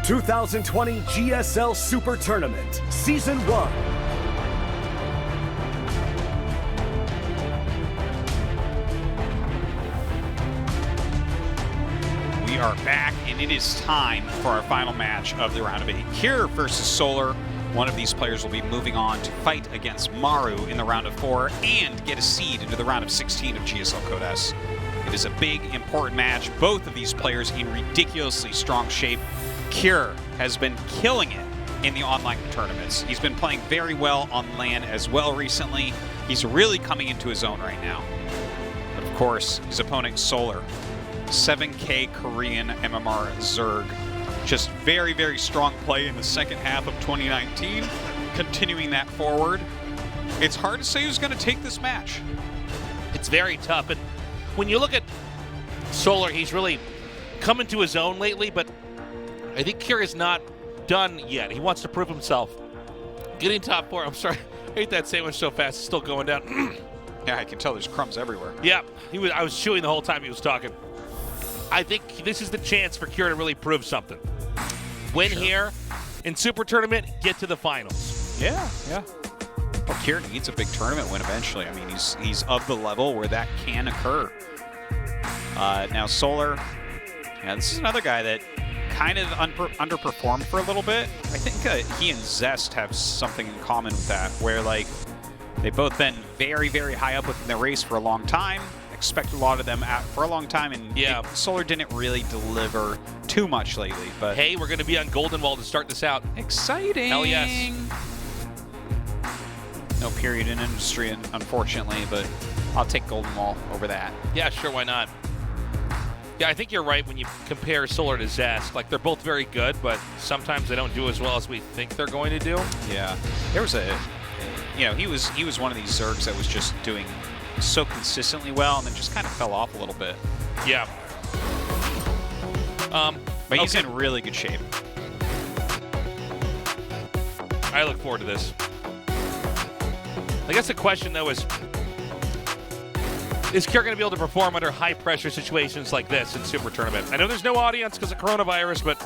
2020 GSL Super Tournament, Season 1. We are back, and it is time for our final match of the round of 8. Cure versus Solar. One of these players will be moving on to fight against Maru in the round of 4 and get a seed into the round of 16 of GSL Code S. It is a big, important match. Both of these players in ridiculously strong shape. Cure has been killing it in the online tournaments. He's been playing very well on LAN as well recently. He's really coming into his own right now. But of course, his opponent Solar, 7K Korean MMR Zerg. Just very, very strong play in the second half of 2019, continuing that forward. It's hard to say who's going to take this match. It's very tough, and when you look at Solar, he's really come into his own lately, but I think Cure is not done yet. He wants to prove himself. Getting top 4, I'm sorry, I ate that sandwich so fast, it's still going down. Yeah, I can tell there's crumbs everywhere. Yeah, I was chewing the whole time he was talking. I think this is the chance for Cure to really prove something. Win here in Super Tournament, get to the finals. Yeah. Well, Cure needs a big tournament win eventually. I mean, he's of the level where that can occur. Now Solar, yeah, this is another guy that kind of underperformed for a little bit. I think he and Zest have something in common with that, where like they've both been very, very high up within the race for a long time. Expected a lot of them for a long time, and yeah, Solar didn't really deliver too much lately. But hey, we're going to be on Golden Wall to start this out. Exciting! Hell yes. No period in industry, unfortunately, but I'll take Golden Wall over that. Yeah, sure, why not? Yeah, I think you're right when you compare Solar to Zest. Like, they're both very good, but sometimes they don't do as well as we think they're going to do. Yeah, there was he was one of these Zergs that was just doing so consistently well, and then just kind of fell off a little bit. Yeah. But he's in really good shape. I look forward to this. I guess the question, though, is Cure going to be able to perform under high-pressure situations like this in Super Tournament? I know there's no audience because of coronavirus, but,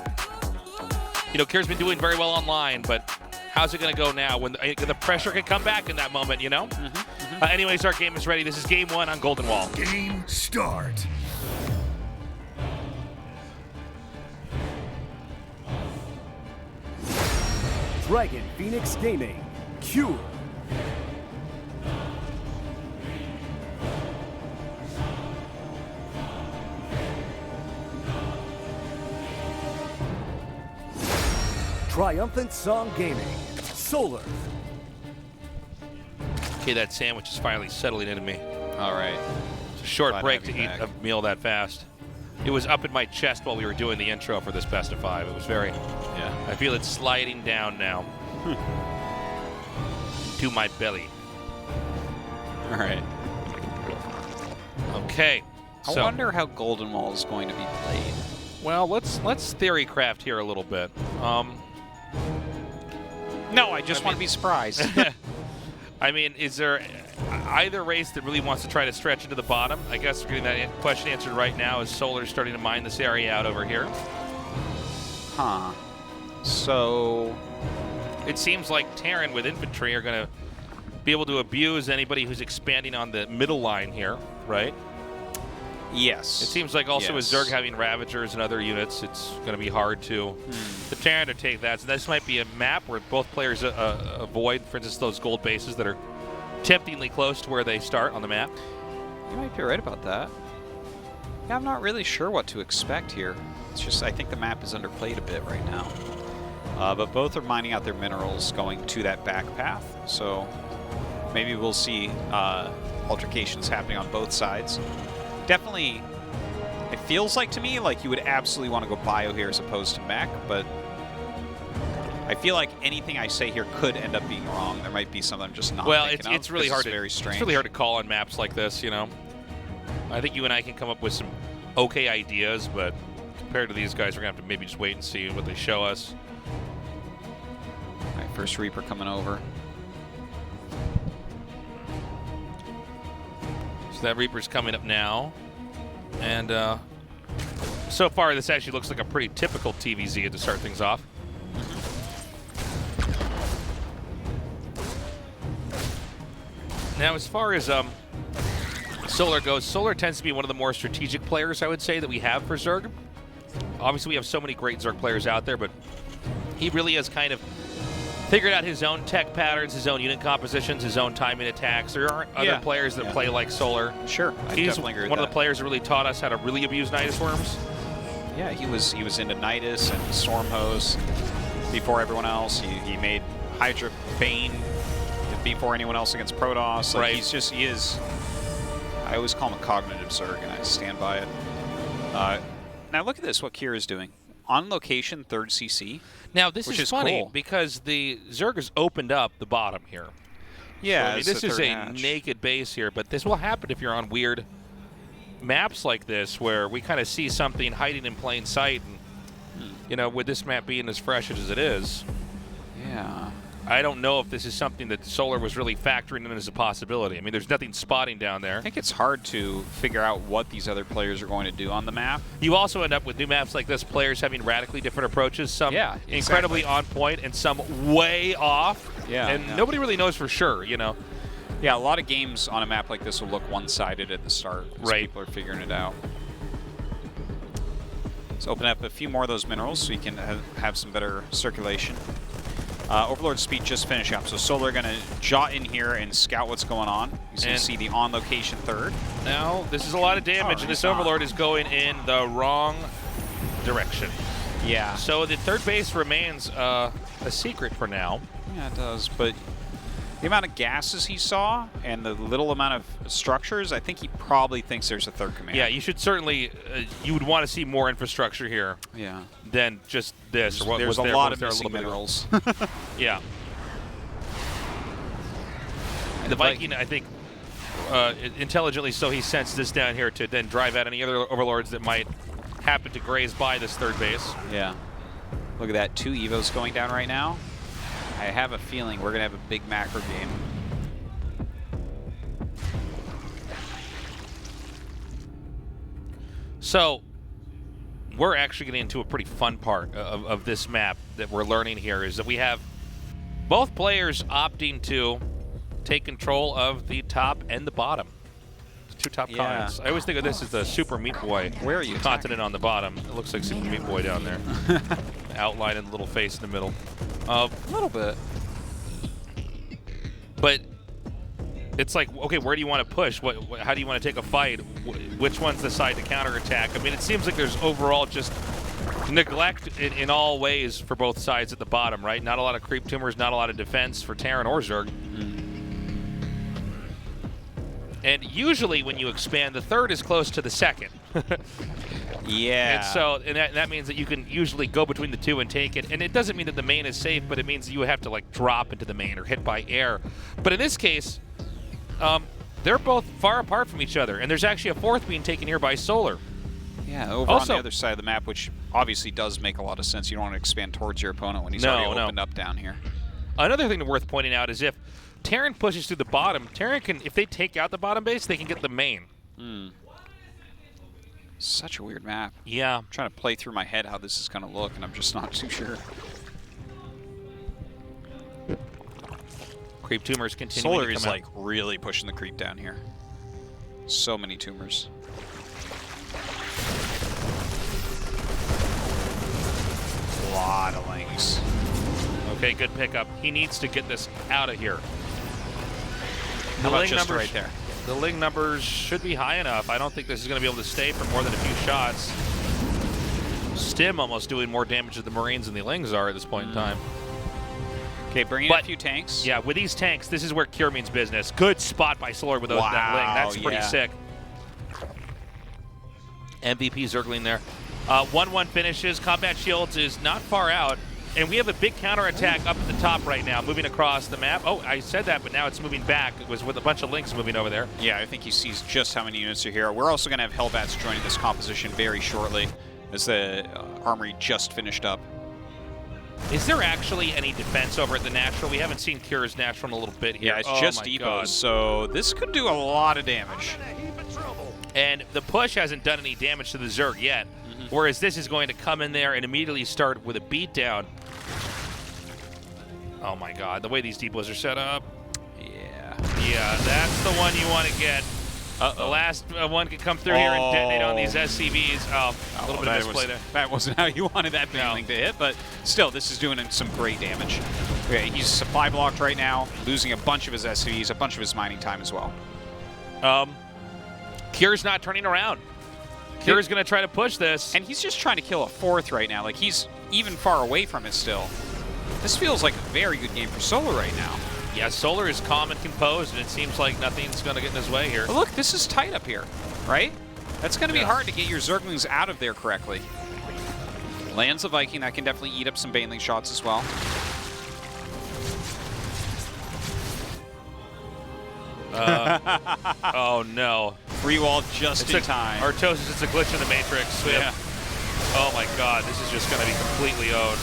Cure's been doing very well online, but how's it going to go now when the pressure can come back in that moment, you know? Anyways, our game is ready. This is Game 1 on Golden Wall. Game start. Dragon Phoenix Gaming, Cure. Triumphant Song Gaming, Solar. Okay, that sandwich is finally settling into me. All right. It's a short break to eat a meal that fast. It was up in my chest while we were doing the intro for this best of 5. It was very, I feel it sliding down now to my belly. All right. Okay. I wonder how Golden Wall is going to be played. Well, let's theory craft here a little bit. No, I just want to be surprised. I mean, is there either race that really wants to try to stretch into the bottom? I guess we're getting that question answered right now as Solar's starting to mine this area out over here. Huh. So it seems like Terran with infantry are going to be able to abuse anybody who's expanding on the middle line here, right? Yes. It seems like also with Zerg having Ravagers and other units, it's going to be hard to the Terran to take that. So this might be a map where both players avoid, for instance, those gold bases that are temptingly close to where they start on the map. You might be right about that. Yeah, I'm not really sure what to expect here. It's just I think the map is underplayed a bit right now. But both are mining out their minerals going to that back path. So maybe we'll see altercations happening on both sides. Definitely, it feels like to me like you would absolutely want to go bio here as opposed to mech, but I feel like anything I say here could end up being wrong. There might be something I'm just not thinking of. It's really hard. Very strange. It's really hard to call on maps like this, you know. I think you and I can come up with some okay ideas, but compared to these guys, we're gonna have to maybe just wait and see what they show us. All right, first Reaper coming over. So that Reaper's coming up now, and So far, this actually looks like a pretty typical TVZ to start things off. Now, as far as Solar goes, Solar tends to be one of the more strategic players, I would say, that we have for Zerg. Obviously, we have so many great Zerg players out there, but he really has kind of figured out his own tech patterns, his own unit compositions, his own timing attacks. There aren't other players that play like Solar. Sure, He's one of the players that really taught us how to really abuse Nidus Worms. Yeah, he was into Nidus and Stormhose before everyone else. He made Hydra Bane before anyone else against Protoss. Like, he is. I always call him a cognitive Zerg, and I stand by it. Now look at this, what Kira is doing. On location, 3rd CC. Now this is funny cool. because the Zerg has opened up the bottom here. Yeah, so, I mean, this is a naked base here, but this will happen if you're on weird maps like this where we kind of see something hiding in plain sight. And, you know, with this map being as fresh as it is, yeah, I don't know if this is something that Solar was really factoring in as a possibility. I mean, there's nothing spotting down there. I think it's hard to figure out what these other players are going to do on the map. You also end up with new maps like this, players having radically different approaches, some incredibly on point and some way off. Yeah, and nobody really knows for sure, you know. Yeah, a lot of games on a map like this will look one-sided at the start as people are figuring it out. Let's open up a few more of those minerals so you can have some better circulation. Overlord speed just finishing up, so Solar going to jot in here and scout what's going on. He's going to see the on-location 3rd. Now, this is a lot of damage, and this Overlord is going in the wrong direction. Yeah. So the 3rd base remains a secret for now. Yeah, it does, but the amount of gases he saw and the little amount of structures, I think he probably thinks there's a 3rd command. Yeah, you should certainly, you would want to see more infrastructure here. Yeah. Than just this. Or what there's was a there, lot of missing minerals. Yeah. The Viking, I think, intelligently so, he sensed this down here to then drive out any other Overlords that might happen to graze by this 3rd base. Yeah. Look at that, 2 Evos going down right now. I have a feeling we're going to have a big macro game. So, we're actually getting into a pretty fun part of this map that we're learning here, is that we have both players opting to take control of the top and the bottom. The 2 top continents. I always think of this as the Super Meat Boy continent on the bottom. It looks like Super Meat Boy down there. Outline and the little face in the middle. A little bit. But it's like, okay, where do you want to push? How do you want to take a fight? Which one's the side to counterattack? I mean, it seems like there's overall just neglect in all ways for both sides at the bottom, right? Not a lot of creep tumors, not a lot of defense for Terran or Zerg. And usually when you expand, the 3rd is close to the 2nd. Yeah. And so, that means that you can usually go between the 2 and take it. And it doesn't mean that the main is safe, but it means that you have to like drop into the main or hit by air. But in this case, they're both far apart from each other, and there's actually a 4th being taken here by Solar. Yeah, over on the other side of the map, which obviously does make a lot of sense. You don't want to expand towards your opponent when he's already opened up down here. Another thing worth pointing out is if Terran pushes through the bottom, Terran can, if they take out the bottom base, they can get the main. Such a weird map. Yeah. I'm trying to play through my head how this is going to look, and I'm just not too sure. Creep tumors continuing Solar to come is out. like really pushing the creep down here. So many tumors. A lot of lings. Okay, good pickup. He needs to get this out of here. How about just right there? The ling numbers should be high enough. I don't think this is going to be able to stay for more than a few shots. Stim almost doing more damage to the Marines than the lings are at this point in time. Okay, bring in a few tanks. Yeah, with these tanks, this is where Cure means business. Good spot by Solar with that ling. That's pretty sick. MVP Zergling there. 1-1 finishes. Combat Shields is not far out. And we have a big counterattack up at the top right now, moving across the map. Oh, I said that, but now it's moving back. It was with a bunch of links moving over there. Yeah, I think he sees just how many units are here. We're also going to have Hellbats joining this composition very shortly, as the armory just finished up. Is there actually any defense over at the Natural? We haven't seen Cure's Natural in a little bit here. Yeah, it's just depots, so this could do a lot of damage. And the push hasn't done any damage to the Zerg yet. Whereas this is going to come in there and immediately start with a beatdown. Oh my God, the way these depots are set up. Yeah, that's the one you want to get. The last one can come through here and detonate on these SCVs. Oh, a little bit of misplay there. That wasn't how you wanted that baneling to hit, but still, this is doing him some great damage. Okay, he's supply blocked right now, losing a bunch of his SCVs, a bunch of his mining time as well. Cure's not turning around. Cure's going to try to push this. And he's just trying to kill a 4th right now. Like, he's even far away from it still. This feels like a very good game for Solar right now. Yeah, Solar is calm and composed, and it seems like nothing's going to get in his way here. But look, this is tight up here, right? That's going to be hard to get your Zerglings out of there correctly. Lands the Viking, that can definitely eat up some Baneling shots as well. Oh no. Free wall just in time. Artosis, it's a glitch in the Matrix. Yeah. Oh my God, this is just going to be completely owned.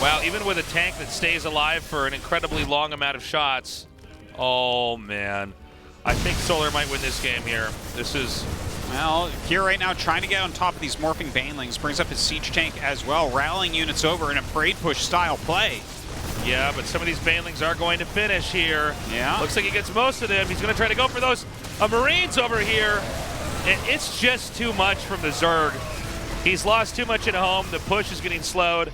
Wow, even with a tank that stays alive for an incredibly long amount of shots. Oh man. I think Solar might win this game here. This is... Well, here right now trying to get on top of these morphing Banelings, brings up his siege tank as well, rallying units over in a parade push style play. Yeah, but some of these Banelings are going to finish here. Yeah. Looks like he gets most of them. He's going to try to go for those Marines over here. And it's just too much from the Zerg. He's lost too much at home. The push is getting slowed.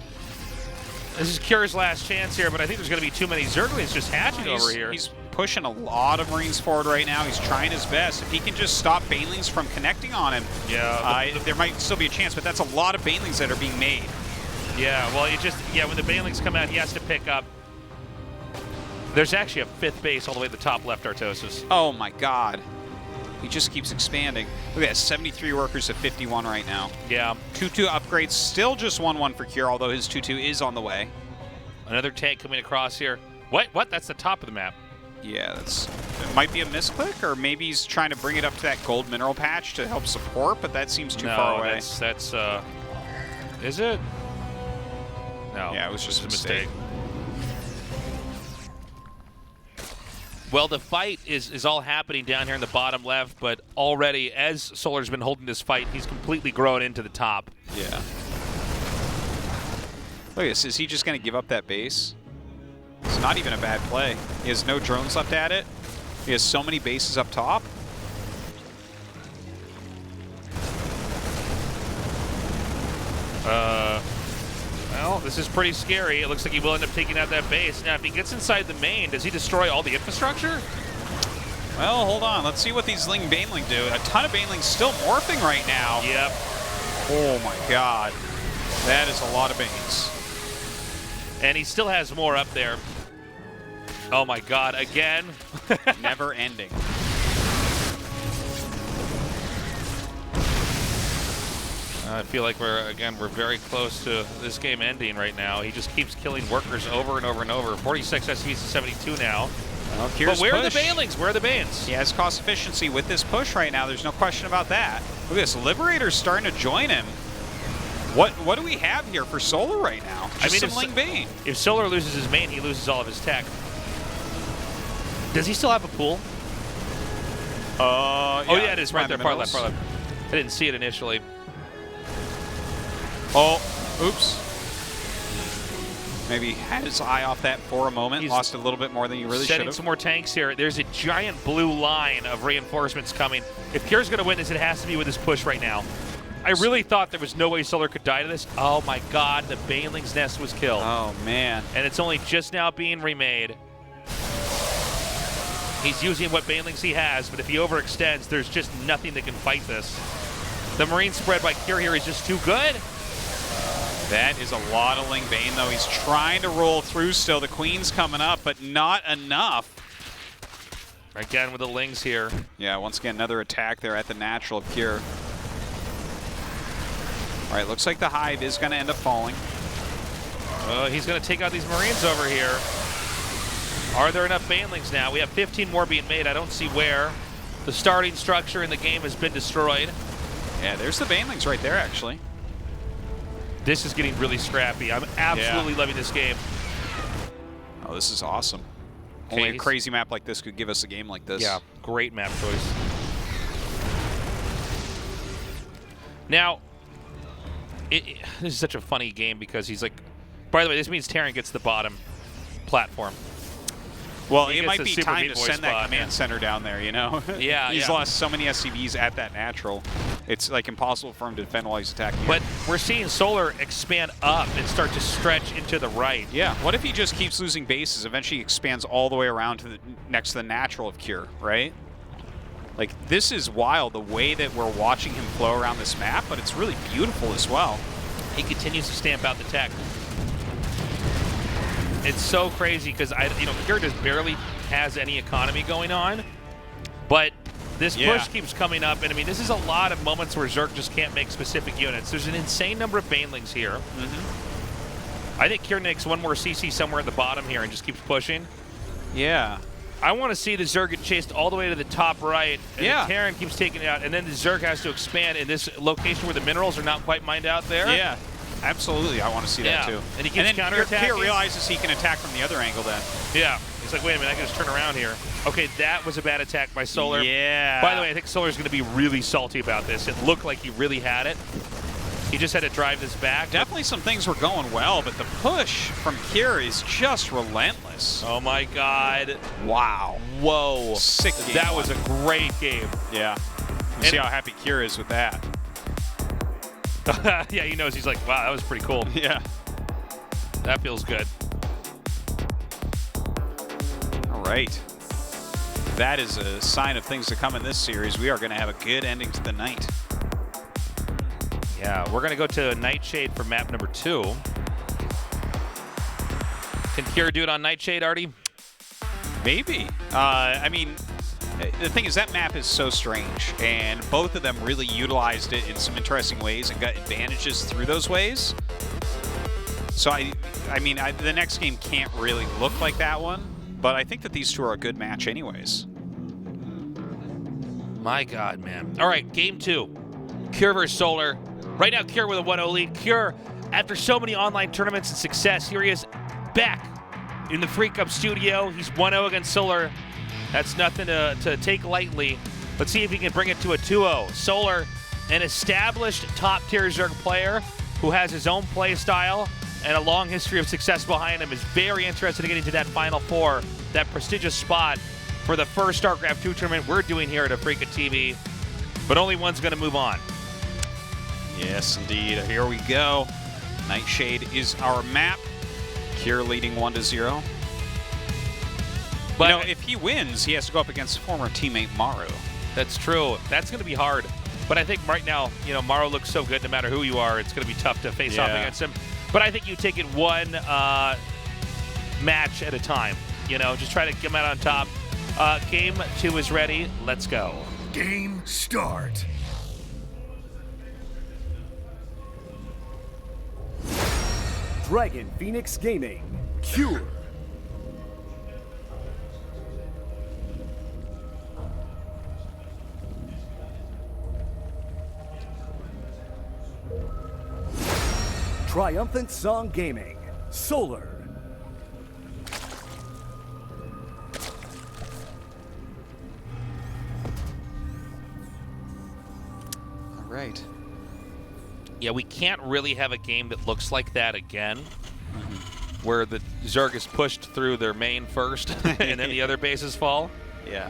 This is Cure's last chance here, but I think there's going to be too many Zerglings just hatching over here. He's pushing a lot of Marines forward right now. He's trying his best. If he can just stop Banelings from connecting on him, there might still be a chance, but that's a lot of Banelings that are being made. Yeah, well, when the Banelings come out, he has to pick up. There's actually a 5th base all the way to the top left, Artosis. Oh my God. He just keeps expanding. Look at that, 73 workers to 51 right now. Yeah. 2-2 upgrades, still just 1-1 for Cure, although his 2-2 is on the way. Another tank coming across here. What? That's the top of the map. Yeah, it might be a misclick, or maybe he's trying to bring it up to that gold mineral patch to help support, but that seems too far away. That's is it? No. Yeah, it was just a mistake. Well, the fight is all happening down here in the bottom left, but already, as Solar's been holding this fight, he's completely grown into the top. Yeah. Look at this. Is he just going to give up that base? It's not even a bad play. He has no drones left at it. He has so many bases up top. Well, this is pretty scary. It looks like he will end up taking out that base. Now, if he gets inside the main, does he destroy all the infrastructure? Well, hold on. Let's see what these Baneling do. A ton of Banelings still morphing right now. Yep. Oh my God. That is a lot of Banes. And he still has more up there. Oh my God, again. Never ending. I feel like we're very close to this game ending right now. He just keeps killing workers over and over and over. 46 SCVs to 72 now. Well, but where are the Banelings? Where are the Banes? He has cost efficiency with this push right now. There's no question about that. Look at this. Liberator's starting to join him. What do we have here for Solar right now? Just some Ling Bane. If Solar loses his main, he loses all of his tech. Does he still have a pool? Yeah, it is right there, far left. I didn't see it initially. Oh, oops. Maybe had his eye off that for a moment. He's lost a little bit more than you really should have. Setting some more tanks here. There's a giant blue line of reinforcements coming. If Cure's going to win this, it has to be with his push right now. I really thought there was no way Solar could die to this. Oh my God, the Baneling's nest was killed. Oh man. And it's only just now being remade. He's using what Banelings he has, but if he overextends, there's just nothing that can fight this. The Marine spread by Cure here is just too good. That is a lot of Ling Bane, though. He's trying to roll through still. The Queen's coming up, but not enough. Again with the Lings here. Yeah, once again, another attack there at the natural of Cure. All right, looks like the Hive is going to end up falling. He's going to take out these Marines over here. Are there enough Banelings now? We have 15 more being made. I don't see where. The starting structure in the game has been destroyed. Yeah, there's the Banelings right there, actually. This is getting really scrappy. I'm absolutely loving this game. Oh, this is awesome. Only a crazy map like this could give us a game like this. Yeah, great map choice. Now, this is such a funny game because he's like, by the way, this means Terran gets the bottom platform. Well, He it gets might the be Super time Meat to Boy send that spot, command center down there, you know? Yeah, He's yeah. lost so many SCVs at that natural. It's like impossible for him to defend while he's attacking. But we're seeing Solar expand up and start to stretch into the right. Yeah, what if he just keeps losing bases? Eventually he expands all the way around to the next to the natural of Cure, right? Like, this is wild, the way that we're watching him flow around this map, but it's really beautiful as well. He continues to stamp out the tech. It's so crazy because Cure just barely has any economy going on, but this push keeps coming up, and I mean, this is a lot of moments where Zerg just can't make specific units. There's an insane number of Banelings here. I think Cure makes one more CC somewhere at the bottom here and just keeps pushing. Yeah. I want to see the Zerg get chased all the way to the top right, and the Terran keeps taking it out, and then the Zerg has to expand in this location where the minerals are not quite mined out there. Yeah, absolutely. I want to see that too. And he keeps counterattacking. Cure realizes he can attack from the other angle then. Yeah. He's like, wait a minute, I can just turn around here. Okay, that was a bad attack by Solar. Yeah. By the way, I think Solar's going to be really salty about this. It looked like he really had it. He just had to drive this back. Definitely some things were going well, but the push from Cure is just relentless. Oh my God. Wow. Whoa. Sick game. That was a great game. Yeah. See how happy Cure is with that. Yeah, he knows. He's like, wow, that was pretty cool. Yeah. That feels good. All right. That is a sign of things to come in this series. We are going to have a good ending to the night. Yeah, we're going to go to Nightshade for map number 2. Can Cure do it on Nightshade, Artie? Maybe. I mean, the thing is that map is so strange, and both of them really utilized it in some interesting ways and got advantages through those ways. So, I mean, the next game can't really look like that one, but I think that these two are a good match anyways. My God, man. All right, game 2. Cure versus Solar. Right now, Cure with a 1-0 lead. Cure, after so many online tournaments and success, here he is back in the Freak Up studio. He's 1-0 against Solar. That's nothing to take lightly. Let's see if he can bring it to a 2-0. Solar, an established top-tier Zerg player who has his own play style and a long history of success behind him, is very interested in getting to that Final Four, that prestigious spot for the first StarCraft 2 tournament we're doing here at Afrika TV. But only one's going to move on. Yes, indeed. Here we go. Nightshade is our map. Cure leading 1-0. But if he wins, he has to go up against former teammate Maru. That's true. That's going to be hard. But I think right now, Maru looks so good no matter who you are, it's going to be tough to face off against him. But I think you take it one match at a time. Just try to come out on top. Game 2 is ready. Let's go. Game start. Dragon Phoenix Gaming, Cure. Triumphant Song Gaming, Solar. All right. Yeah, we can't really have a game that looks like that again, where the Zerg is pushed through their main first and then the other bases fall. Yeah.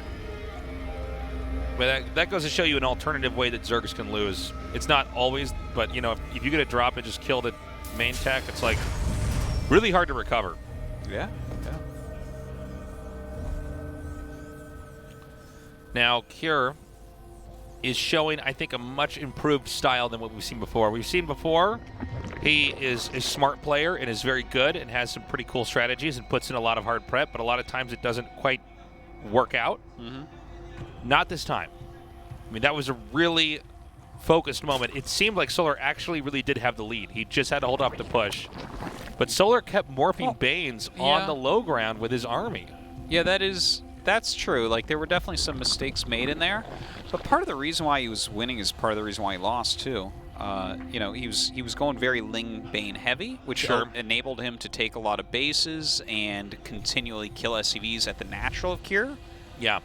But that goes to show you an alternative way that Zergs can lose. It's not always, but if you get a drop and just kill the main tech, it's like really hard to recover. Yeah. Now, Cure is showing, I think, a much improved style than what we've seen before. We've seen before, he is a smart player and is very good and has some pretty cool strategies and puts in a lot of hard prep, but a lot of times it doesn't quite work out. Not this time. I mean, that was a really focused moment. It seemed like Solar actually really did have the lead. He just had to hold up the push. But Solar kept morphing Banes on the low ground with his army. Yeah, that's true. Like, there were definitely some mistakes made in there. But part of the reason why he was winning is part of the reason why he lost, too. He was going very Ling Bane heavy, which enabled him to take a lot of bases and continually kill SCVs at the natural of Cure. Yeah.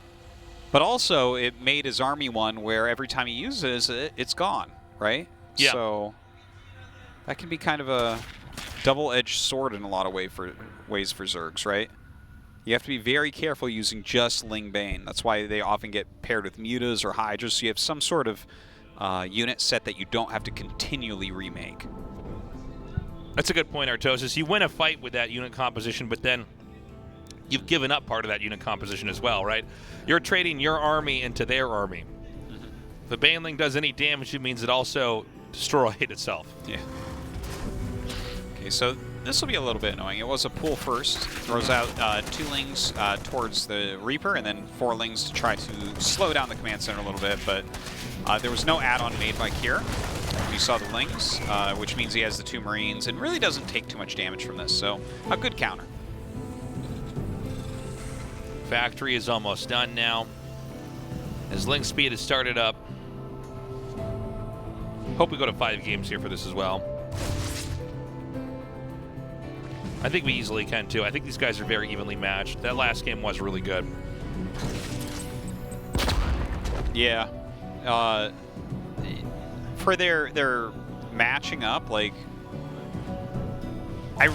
But also, it made his army one where every time he uses it, it's gone, right? Yeah. So that can be kind of a double-edged sword in a lot of ways for Zergs, right? You have to be very careful using just Ling Bane. That's why they often get paired with Mutas or Hydras, so you have some sort of unit set that you don't have to continually remake. That's a good point, Artosis. You win a fight with that unit composition, but then you've given up part of that unit composition as well, right? You're trading your army into their army. If the Baneling does any damage, it means it also destroyed itself. Yeah. Okay, so this will be a little bit annoying. It was a pull first. Throws out 2 Lings towards the Reaper, and then 4 Lings to try to slow down the command center a little bit, but there was no add-on made by Kier. We saw the Lings, which means he has the 2 Marines, and really doesn't take too much damage from this, so a good counter. Factory is almost done now. His Ling speed has started up. Hope we go to 5 games here for this as well. I think we easily can too. I think these guys are very evenly matched. That last game was really good. Yeah. For their matching up, like, I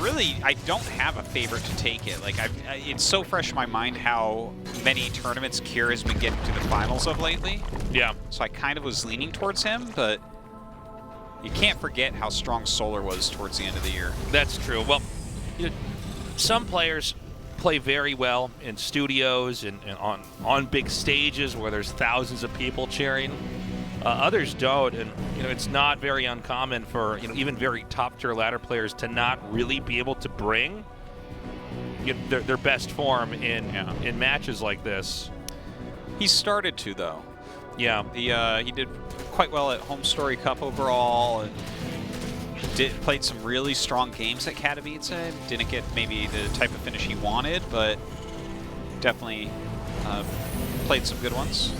don't have a favorite to take it. Like, it's so fresh in my mind how many tournaments Kier has been getting to the finals of lately. Yeah. So I kind of was leaning towards him, but you can't forget how strong Solar was towards the end of the year. That's true. Well, you know, some players play very well in studios and on big stages where there's thousands of people cheering. Others don't, and you know, it's not very uncommon for even very top-tier ladder players to not really be able to bring their best form in matches like this. He started to, though. Yeah, he did quite well at Home Story Cup overall, and played some really strong games at Katowice. Didn't get maybe the type of finish he wanted, but definitely played some good ones.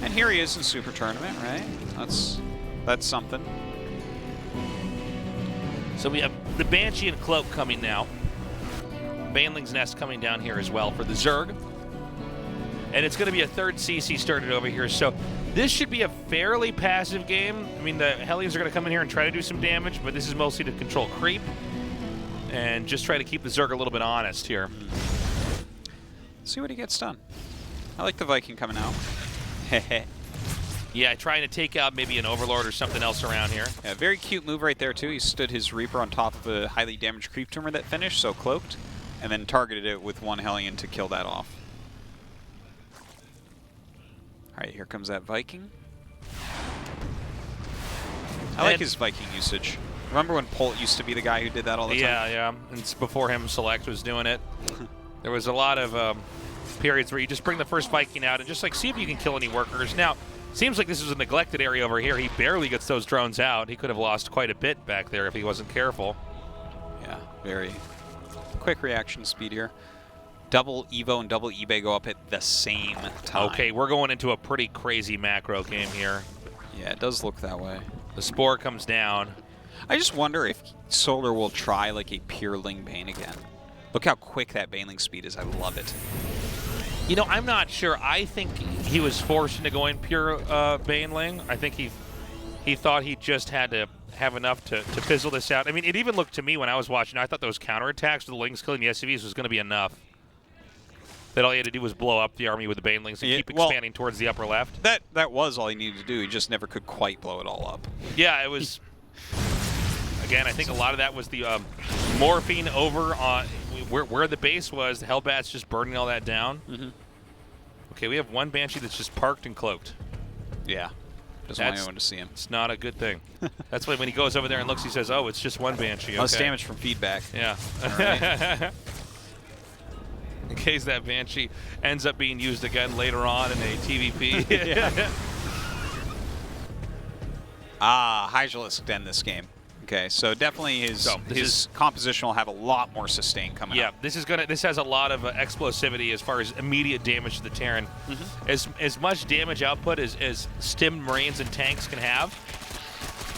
And here he is in Super Tournament, right? That's something. So we have the Banshee and Cloak coming now. Baneling's Nest coming down here as well for the Zerg. And it's going to be a 3rd CC started over here, so this should be a fairly passive game. I mean, the Hellions are going to come in here and try to do some damage, but this is mostly to control creep and just try to keep the Zerg a little bit honest here. See what he gets done. I like the Viking coming out. Yeah, trying to take out maybe an Overlord or something else around here. Yeah, very cute move right there, too. He stood his Reaper on top of a highly damaged creep tumor that finished, so cloaked, and then targeted it with 1 Hellion to kill that off. All right, here comes that Viking. I like his Viking usage. Remember when Polt used to be the guy who did that all the time? Yeah. And it's before him, Select was doing it. There was a lot of periods where you just bring the first Viking out and just like see if you can kill any workers. Now, seems like this is a neglected area over here. He barely gets those drones out. He could have lost quite a bit back there if he wasn't careful. Yeah, very quick reaction speed here. Double Evo and double eBay go up at the same time. Okay, we're going into a pretty crazy macro game here. Yeah, it does look that way. The Spore comes down. I just wonder if Solar will try like a pure Ling Bane again. Look how quick that Baneling speed is. I love it. You know, I'm not sure. I think he was forced into going pure Baneling. I think he thought he just had to have enough to fizzle this out. I mean, it even looked to me when I was watching, I thought those counterattacks with the Lings killing the SCVs was going to be enough. That all he had to do was blow up the army with the Banelings and keep expanding towards the upper left. That was all he needed to do. He just never could quite blow it all up. Yeah, it was. Again, I think a lot of that was the morphing over on where the base was. The Hellbat's just burning all that down. Mm-hmm. Okay, we have 1 Banshee that's just parked and cloaked. Yeah. Doesn't want anyone to see him. It's not a good thing. That's why when he goes over there and looks, he says, oh, it's just 1 Banshee. Okay. Less damage from feedback. Yeah. Right. In case that Banshee ends up being used again later on in a TVP. Hydralisk to end this game. Okay, so definitely his composition will have a lot more sustain coming up. Yeah, this has a lot of explosivity as far as immediate damage to the Terran. Mm-hmm. As much damage output as stimmed Marines and tanks can have,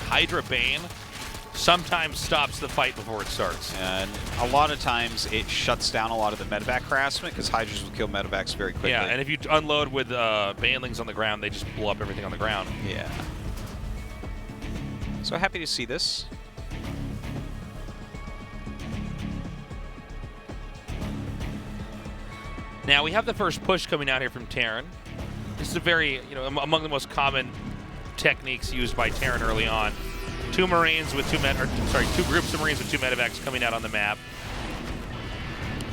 Hydra Bane sometimes stops the fight before it starts. And a lot of times it shuts down a lot of the medevac harassment because Hydras will kill medevacs very quickly. Yeah, and if you unload with Banelings on the ground, they just blow up everything on the ground. Yeah. So happy to see this. Now we have the first push coming out here from Terran. This is a very, among the most common techniques used by Terran early on. Two groups of Marines with 2 medevacs coming out on the map.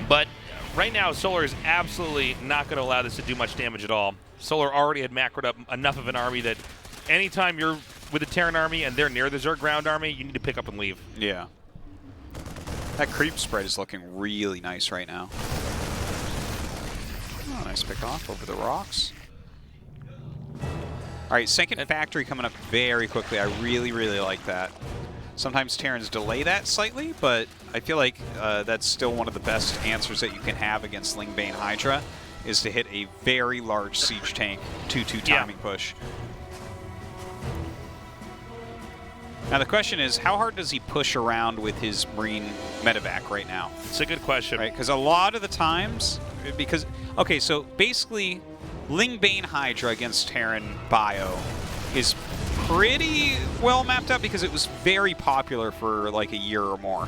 But right now, Solar is absolutely not going to allow this to do much damage at all. Solar already had macroed up enough of an army that anytime you're with a Terran army and they're near the Zerg ground army, you need to pick up and leave. Yeah. That creep spread is looking really nice right now. Oh, nice pick off over the rocks. All right, second factory coming up very quickly. I really, really like that. Sometimes Terrans delay that slightly, but I feel like that's still one of the best answers that you can have against Lingbane Hydra, is to hit a very large siege tank 2-2 timing push. Now the question is, how hard does he push around with his Marine medevac right now? It's a good question. Right, because a lot of the times, okay, so basically Lingbane Hydra against Terran Bio is pretty well mapped out because it was very popular for like a year or more.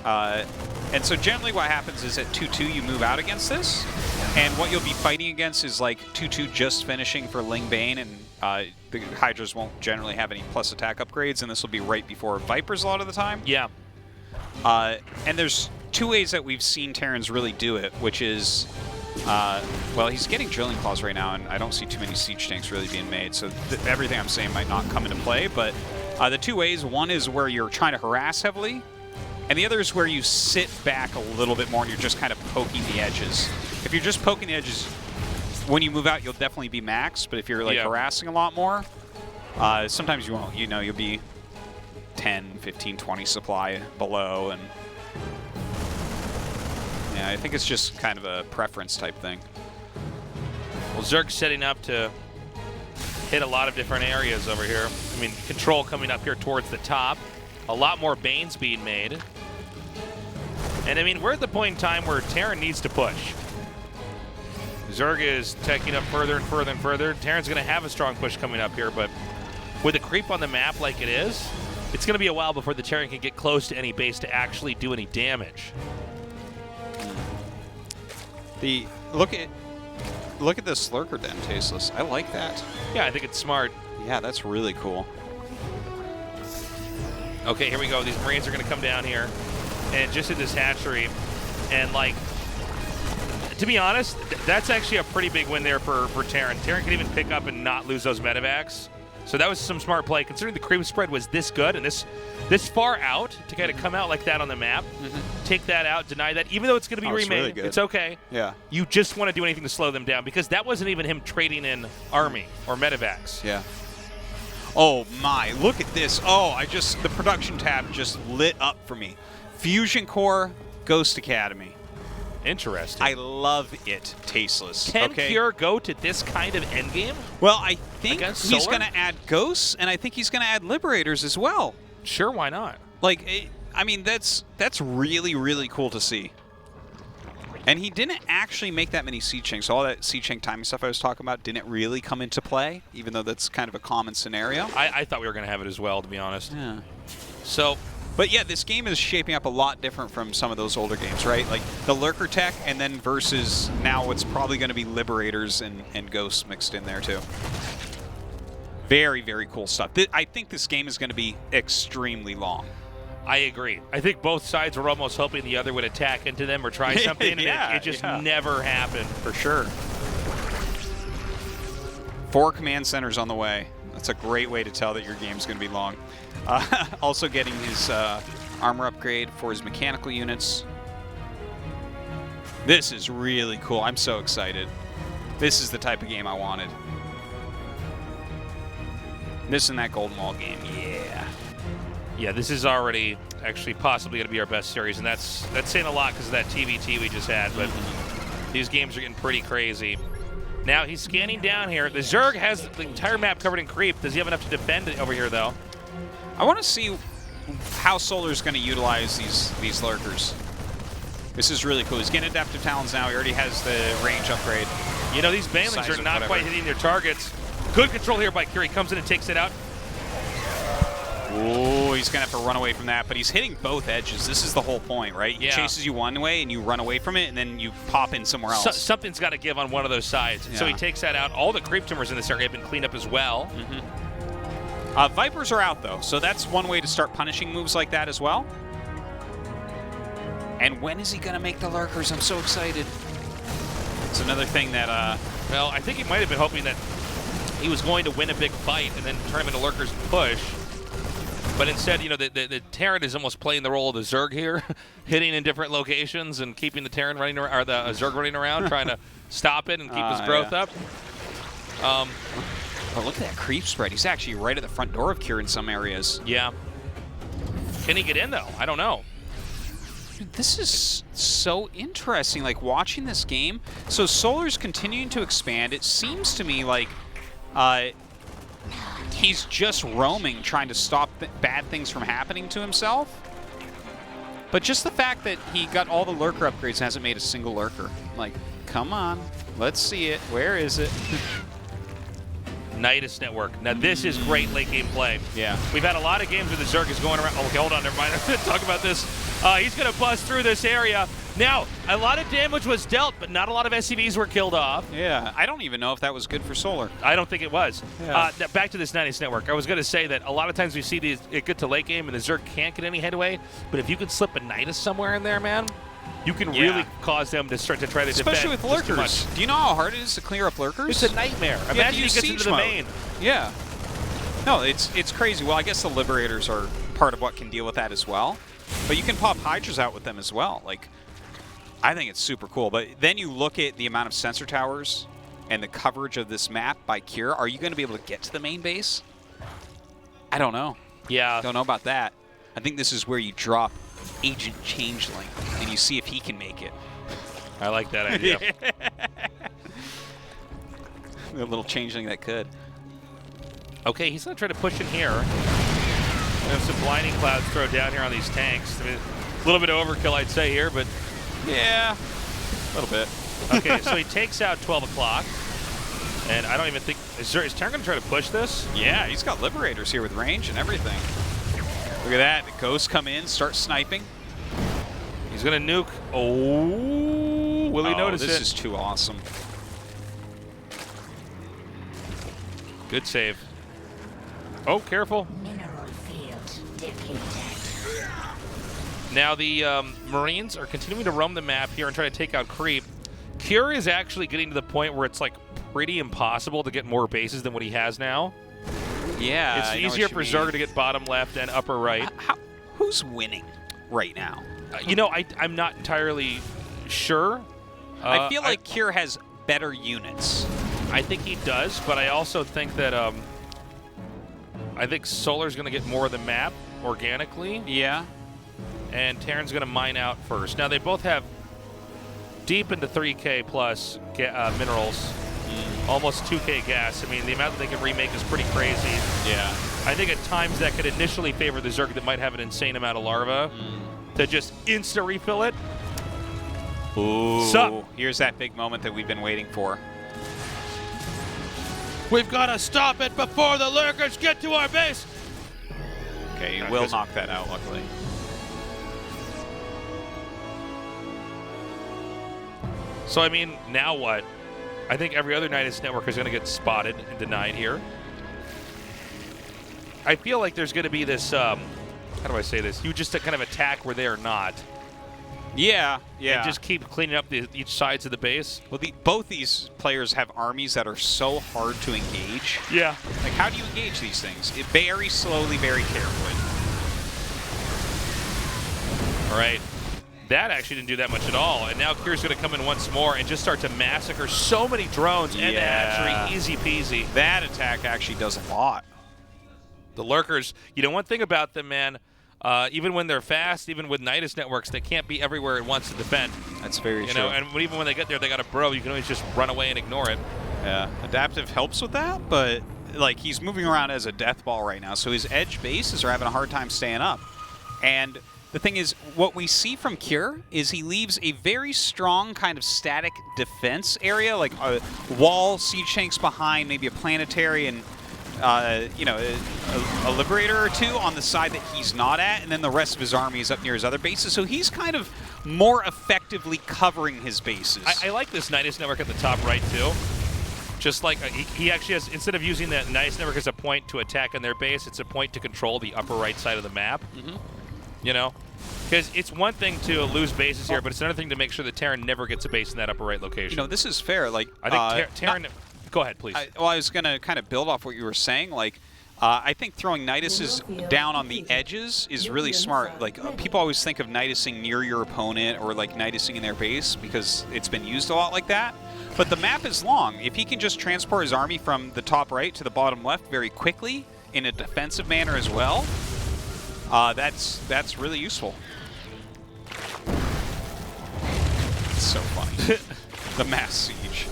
And so generally what happens is at 2-2 you move out against this, and what you'll be fighting against is like 2-2 just finishing for Lingbane, and the Hydras won't generally have any plus attack upgrades, and this will be right before Vipers a lot of the time. Yeah. And there's 2 ways that we've seen Terrans really do it, which is, well, he's getting Drilling Claws right now, and I don't see too many siege tanks really being made, so everything I'm saying might not come into play, but the 2 ways, one is where you're trying to harass heavily, and the other is where you sit back a little bit more and you're just kind of poking the edges. If you're just poking the edges, when you move out, you'll definitely be maxed, but if you're like harassing a lot more, sometimes you won't. You'll be 10, 15, 20 supply below, and yeah, I think it's just kind of a preference type thing. Well, Zerg's setting up to hit a lot of different areas over here. I mean, control coming up here towards the top. A lot more Banes being made. And I mean, we're at the point in time where Terran needs to push. Zerg is taking up further and further and further. Terran's going to have a strong push coming up here, but with a creep on the map like it is, it's going to be a while before the Terran can get close to any base to actually do any damage. Look at this Lurker Den, Tasteless. I like that. Yeah, I think it's smart. Yeah, that's really cool. Okay, here we go. These Marines are going to come down here and just hit this hatchery. And, like, to be honest, that's actually a pretty big win there for Terran. Terran can even pick up and not lose those medevacs. So that was some smart play, considering the creep spread was this good and this far out to kind of come out like that on the map. Take that out, deny that. Even though it's going to be remade, it's okay. Yeah. You just want to do anything to slow them down, because that wasn't even him trading in army or medevacs. Yeah. Oh my, look at this. Oh, the production tab just lit up for me. Fusion Core, Ghost Academy. Interesting. I love it, Tasteless. Can Cure go to this kind of endgame? Well, I think he's going to add Ghosts, and I think he's going to add Liberators as well. Sure, why not? Like, I mean, that's really, really cool to see. And he didn't actually make that many siege tanks. So all that siege tank timing stuff I was talking about didn't really come into play, even though that's kind of a common scenario. I thought we were going to have it as well, to be honest. Yeah. So, but yeah, this game is shaping up a lot different from some of those older games, right? Like the Lurker tech, and then versus now what's probably going to be Liberators and Ghosts mixed in there too. Very, very cool stuff. I think this game is going to be extremely long. I agree. I think both sides were almost hoping the other would attack into them or try something, and it just never happened. For sure. 4 command centers on the way. That's a great way to tell that your game's going to be long. Also getting his armor upgrade for his mechanical units. This is really cool. I'm so excited. This is the type of game I wanted. This and that Golden Wall game, yeah. Yeah, this is already actually possibly going to be our best series, and that's saying a lot because of that TVT we just had, but these games are getting pretty crazy. Now he's scanning down here. The Zerg has the entire map covered in creep. Does he have enough to defend it over here, though? I want to see how Solar's going to utilize these Lurkers. This is really cool. He's getting Adaptive Talons now. He already has the range upgrade. You know, these Banelings are not quite hitting their targets. Good control here by Curie. Comes in and takes it out. Oh, he's going to have to run away from that, but he's hitting both edges. This is the whole point, right? He chases you one way, and you run away from it, and then you pop in somewhere else. Something's got to give on one of those sides. Yeah. So he takes that out. All the creep tumors in this area have been cleaned up as well. Vipers are out, though, so that's one way to start punishing moves like that as well. And when is he going to make the lurkers? I'm so excited. It's another thing that... Well, I think he might have been hoping that he was going to win a big fight and then turn him into lurkers and push. But instead, you know, the Terran is almost playing the role of the Zerg here, hitting in different locations and keeping the Terran running, or the Zerg running around, trying to stop it and keep his growth up. Oh, look at that creep spread. He's actually right at the front door of Cure in some areas. Yeah. Can he get in, though? I don't know. Dude, this is so interesting, like, watching this game. So Solar's continuing to expand. It seems to me like he's just roaming, trying to stop bad things from happening to himself. But just the fact that he got all the lurker upgrades and hasn't made a single lurker. Like, come on, let's see it. Where is it? Nidus Network. Now, this is great late game play. Yeah. We've had a lot of games where the Zerg is going around. Oh, okay, hold on, never mind. I'm going to talk about this. He's going to bust through this area. Now, a lot of damage was dealt, but not a lot of SCVs were killed off. Yeah, I don't even know if that was good for Solar. I don't think it was. Yeah. Back to this Nidus Network. I was going to say that a lot of times we see it get to late game and the Zerg can't get any headway, but if you can slip a Nidus somewhere in there, man, you can really cause them to start to try to defend. Especially with lurkers. Do you know how hard it is to clear up lurkers? It's a nightmare. Imagine he gets into the main. Yeah. No, it's crazy. Well, I guess the Liberators are part of what can deal with that as well. But you can pop Hydras out with them as well. Like, I think it's super cool. But then you look at the amount of sensor towers and the coverage of this map by Cure. Are you going to be able to get to the main base? I don't know. Yeah. Don't know about that. I think this is where you drop Agent Changeling and you see if he can make it. I like that idea. A little Changeling that could. Okay, he's going to try to push in here. We have some blinding clouds thrown down here on these tanks. I mean, a little bit of overkill, I'd say, here, but... Yeah, a little bit. Okay, so he takes out 12 o'clock. And I don't even think... Is Terran going to try to push this? Yeah, he's got Liberators here with range and everything. Look at that. The ghosts come in, start sniping. He's going to nuke. Oh, will he notice it? This is too awesome. Good save. Oh, careful. Mineral field depleted. Now the Marines are continuing to roam the map here and try to take out creep. Cure is actually getting to the point where it's like pretty impossible to get more bases than what he has now. Yeah, it's easier for Zerg to get bottom left and upper right. Who's winning right now? You know, I'm not entirely sure. I feel like Cure has better units. I think he does, but I also think that I think Solar's going to get more of the map organically. Yeah. And Terran's going to mine out first. Now, they both have deep into 3K plus minerals, almost 2K gas. I mean, the amount that they can remake is pretty crazy. Yeah. I think at times that could initially favor the Zerg that might have an insane amount of larva to just insta-refill it. Ooh. Sup? Here's that big moment that we've been waiting for. We've got to stop it before the lurkers get to our base. Okay, you will knock that out, luckily. So, I mean, now what? I think every other Nidus Network is going to get spotted and denied here. I feel like there's going to be this, how do I say this? You just kind of attack where they are not. Yeah, yeah. And just keep cleaning up each sides of the base. Well, both these players have armies that are so hard to engage. Yeah. Like, how do you engage these things? Very slowly, very carefully. All right. That actually didn't do that much at all. And now Cure's going to come in once more and just start to massacre so many drones. And actually, easy peasy. That attack actually does a lot. The lurkers, you know, one thing about them, man, even when they're fast, even with Nidus networks, they can't be everywhere at once to defend. That's very true. You know, and even when they get there, they got a bro. You can always just run away and ignore it. Yeah, adaptive helps with that, but like he's moving around as a death ball right now, so his edge bases are having a hard time staying up. And the thing is, what we see from Cure is he leaves a very strong kind of static defense area, like a wall, siege tanks behind, maybe a planetary, and you know, a Liberator or two on the side that he's not at, and then the rest of his army is up near his other bases. So he's kind of more effectively covering his bases. I like this Nidus network at the top right, too. Just like he actually has, instead of using the Nidus network as a point to attack on their base, it's a point to control the upper right side of the map. You know? Because it's one thing to lose bases here, but it's another thing to make sure that Terran never gets a base in that upper right location. You know, this is fair. Like, I think Terran... Go ahead, please. Well, I was going to kind of build off what you were saying. Like, I think throwing Niduses down on the edges is really smart. Like, people always think of Nidusing near your opponent or, like, Nidusing in their base because it's been used a lot like that. But the map is long. If he can just transport his army from the top right to the bottom left very quickly in a defensive manner as well, that's really useful. It's so funny. The mass siege.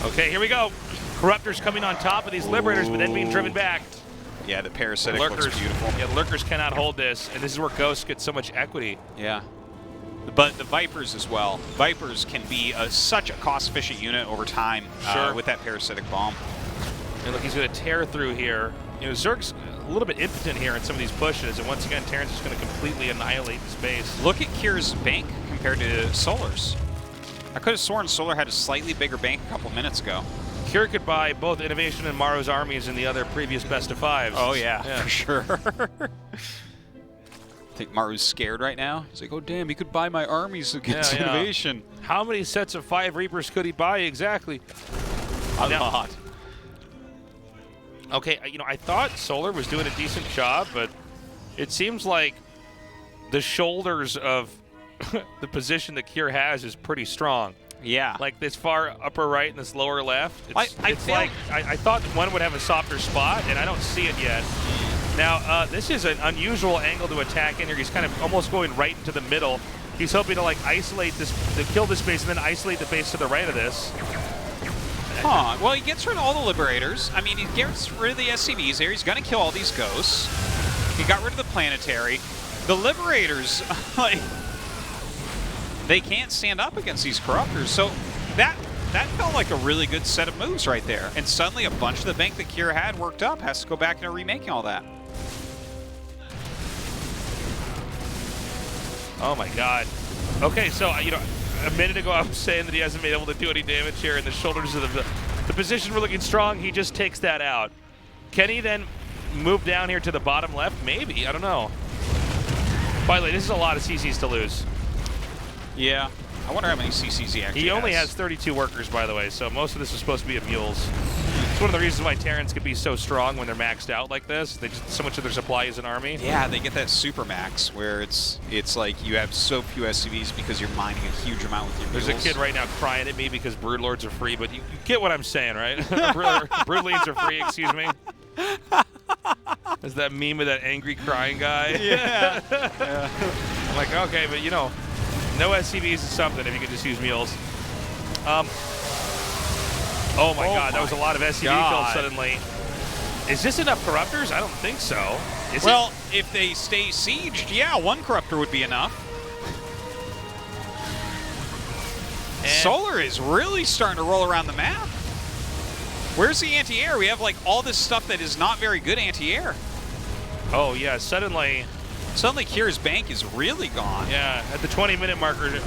Okay, here we go. Corruptors coming on top of these Liberators, but then being driven back. Yeah, the parasitic looks beautiful. Yeah, Lurkers cannot hold this, and this is where Ghosts get so much equity. Yeah. But the Vipers as well. Vipers can be such a cost-efficient unit over time with that parasitic bomb. And look, he's going to tear through here. You know, Zerg's a little bit impotent here in some of these pushes, and once again, Terran's just going to completely annihilate the space. Look at Kier's bank compared to Solar's. I could have sworn Solar had a slightly bigger bank a couple minutes ago. Kier could buy both Innovation and Maru's armies in the other previous best of fives. Oh, yeah. For sure. I think Maru's scared right now. He's like, oh, damn, he could buy my armies against Innovation. How many sets of 5 Reapers could he buy exactly? A lot. Okay, you know, I thought Solar was doing a decent job, but it seems like the shoulders of the position that Kier has is pretty strong. Yeah. Like this far upper right and this lower left. I thought one would have a softer spot, and I don't see it yet. Now, this is an unusual angle to attack in here. He's kind of almost going right into the middle. He's hoping to, like, isolate this, to kill this base, and then isolate the base to the right of this. Huh. Well, he gets rid of all the Liberators. I mean, he gets rid of the SCVs there. He's going to kill all these Ghosts. He got rid of the Planetary. The Liberators, like, they can't stand up against these Corruptors. So that felt like a really good set of moves right there. And suddenly a bunch of the bank that Kier had worked up has to go back and remaking all that. Oh my God. Okay, so, you know, a minute ago I was saying that he hasn't been able to do any damage here, and the shoulders of the position were looking strong. He just takes that out. Can he then move down here to the bottom left? Maybe. I don't know. By the way, this is a lot of CCs to lose. Yeah. I wonder how many CCs he actually has. He only has 32 workers, by the way, so most of this is supposed to be of mules. It's one of the reasons why Terrans can be so strong when they're maxed out like this. They just, so much of their supply is an army. Yeah, they get that super max where it's like you have so few SCVs because you're mining a huge amount with your mules. There's a kid right now crying at me because Broodlords are free, but you get what I'm saying, right? Broodlings are free, excuse me. There's that meme of that angry crying guy. Yeah. I'm like, okay, but you know, no SCVs is something if you could just use mules. Oh my God, that was a lot of SCV kills suddenly. Is this enough Corruptors? I don't think so. Well, if they stay sieged, yeah, one Corruptor would be enough. And Solar is really starting to roll around the map. Where's the anti-air? We have like all this stuff that is not very good anti-air. Oh yeah, suddenly Kier's bank is really gone. Yeah, at the 20-minute marker,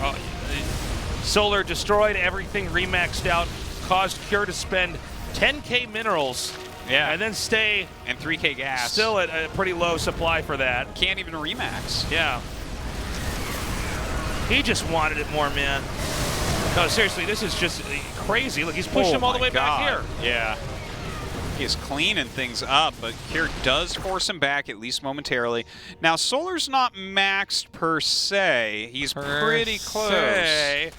Solar destroyed everything, remaxed out, caused Kier to spend 10K minerals. Yeah. And then stay. And 3K gas. Still at a pretty low supply for that. Can't even remax. Yeah. He just wanted it more, man. No, seriously, this is just crazy. Look, he's pushing him all the way back here. Yeah. He is cleaning things up, but Kier does force him back, at least momentarily. Now, Solar's not maxed per se. He's pretty close.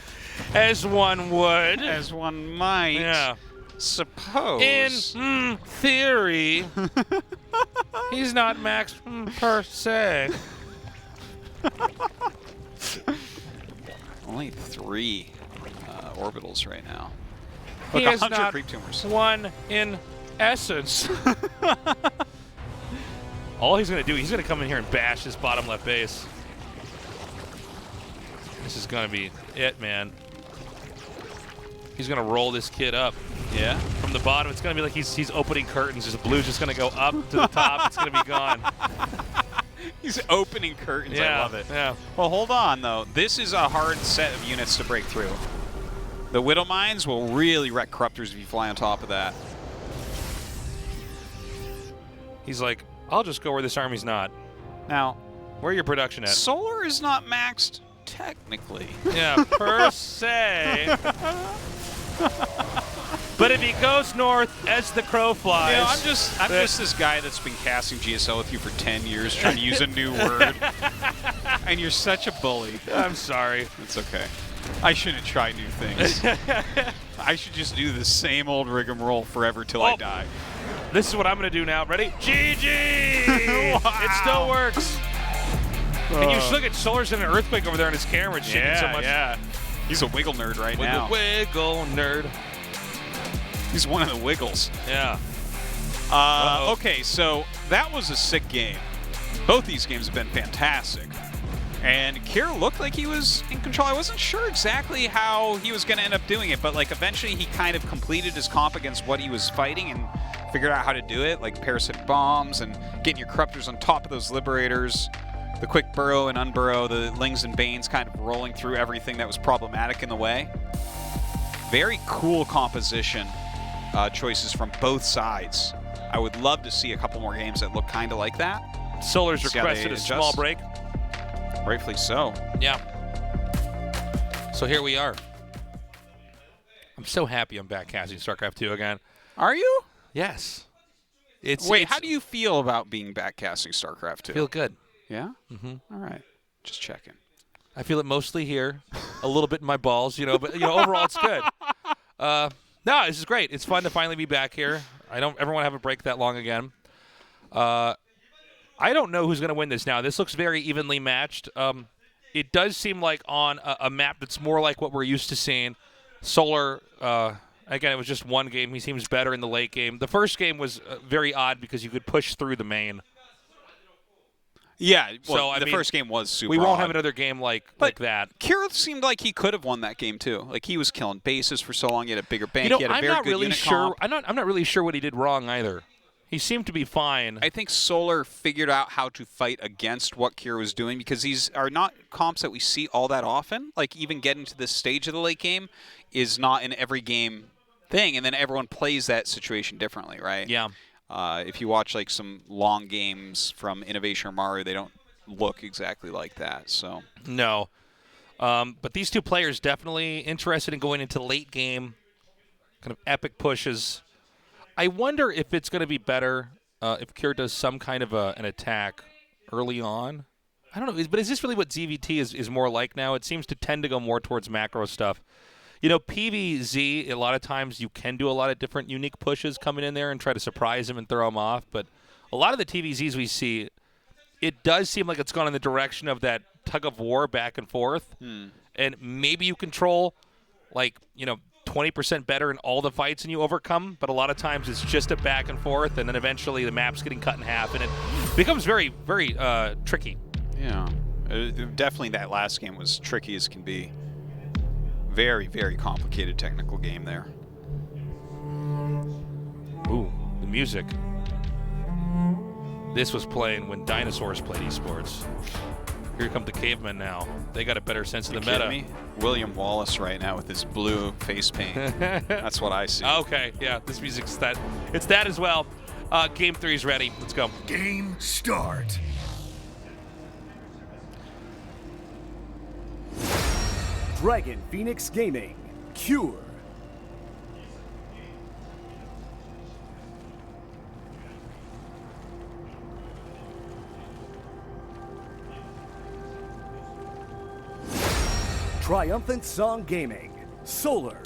As one would. As one might. Yeah. Suppose. In theory, he's not maxed per se. Only 3 orbitals right now. He Look, has 100 not creep tumors. One in essence. All he's going to do, he's going to come in here and bash this bottom left base. This is going to be it, man. He's going to roll this kid up. Yeah. From the bottom, it's going to be like he's opening curtains. His blue's just going to go up to the top. It's going to be gone. He's opening curtains. Yeah, I love it. Yeah. Well, hold on, though. This is a hard set of units to break through. The Widow Mines will really wreck Corruptors if you fly on top of that. He's like, I'll just go where this army's not. Now, Where your production at? Solar is not maxed technically. Yeah, per se. But if he goes north as the crow flies. You know, I'm just this guy that's been casting GSL with you for 10 years trying to use a new word. And you're such a bully. I'm sorry. It's okay. I shouldn't try new things. I should just do the same old rigmarole forever till I die. This is what I'm going to do now. Ready? GG! Wow. It still works. And you should look at Solar's in an earthquake over there on his camera. It's shaking so much. Yeah. He's a wiggle nerd right now. Wiggle nerd. He's one of the wiggles. Yeah. Okay, so that was a sick game. Both these games have been fantastic. And Kira looked like he was in control. I wasn't sure exactly how he was going to end up doing it, but like eventually he kind of completed his comp against what he was fighting and figured out how to do it, like parasitic bombs and getting your Corruptors on top of those Liberators, the quick burrow and unburrow, the Lings and Banes kind of rolling through everything that was problematic in the way. Very cool composition choices from both sides. I would love to see a couple more games that look kind of like that. Solar's requested a small break. Rightfully so. Yeah. So here we are. I'm so happy I'm back casting StarCraft 2 again. Are you? Yes. Wait, how do you feel about being back casting StarCraft 2? Feel good. Yeah? Mm-hmm. All right. Just checking. I feel it mostly here, a little bit in my balls, but overall it's good. No, this is great. It's fun to finally be back here. I don't ever want to have a break that long again. I don't know who's going to win this now. This looks very evenly matched. It does seem like on a map that's more like what we're used to seeing. Solar, again, it was just one game. He seems better in the late game. The first game was very odd because you could push through the main. Yeah, well, the first game was super We won't odd. have another game like that. Kira seemed like he could have won that game too. Like he was killing bases for so long. He had a bigger bank. He had a very good unit comp. I'm not really sure what he did wrong either. He seemed to be fine. I think Solar figured out how to fight against what Kira was doing because these are not comps that we see all that often. Like even getting to this stage of the late game is not in every game thing, and then everyone plays that situation differently, right? Yeah. If you watch like some long games from Innovation or Maru, they don't look exactly like that. So no, but these two players definitely interested in going into late game, kind of epic pushes. I wonder if it's going to be better if Kira does some kind of an attack early on. I don't know, but is this really what ZVT is more like now? It seems to tend to go more towards macro stuff. PvZ, a lot of times you can do a lot of different unique pushes coming in there and try to surprise him and throw him off. But a lot of the TVZs we see, it does seem like it's gone in the direction of that tug of war back and forth. And maybe you control, 20% better in all the fights and you overcome. But a lot of times it's just a back and forth, and then eventually the map's getting cut in half, and it becomes very, very tricky. yeah, definitely that last game was tricky as can be. Very, very complicated technical game there. Ooh, the music. This was playing when dinosaurs played esports. Here come the cavemen now. They got a better sense of the meta. Me? William Wallace right now with his blue face paint. That's what I see. Okay, yeah, this music's that. It's that as well. Game 3 is ready. Let's go. Game start. Dragon Phoenix Gaming, Cure. Triumphant Song Gaming, Solar.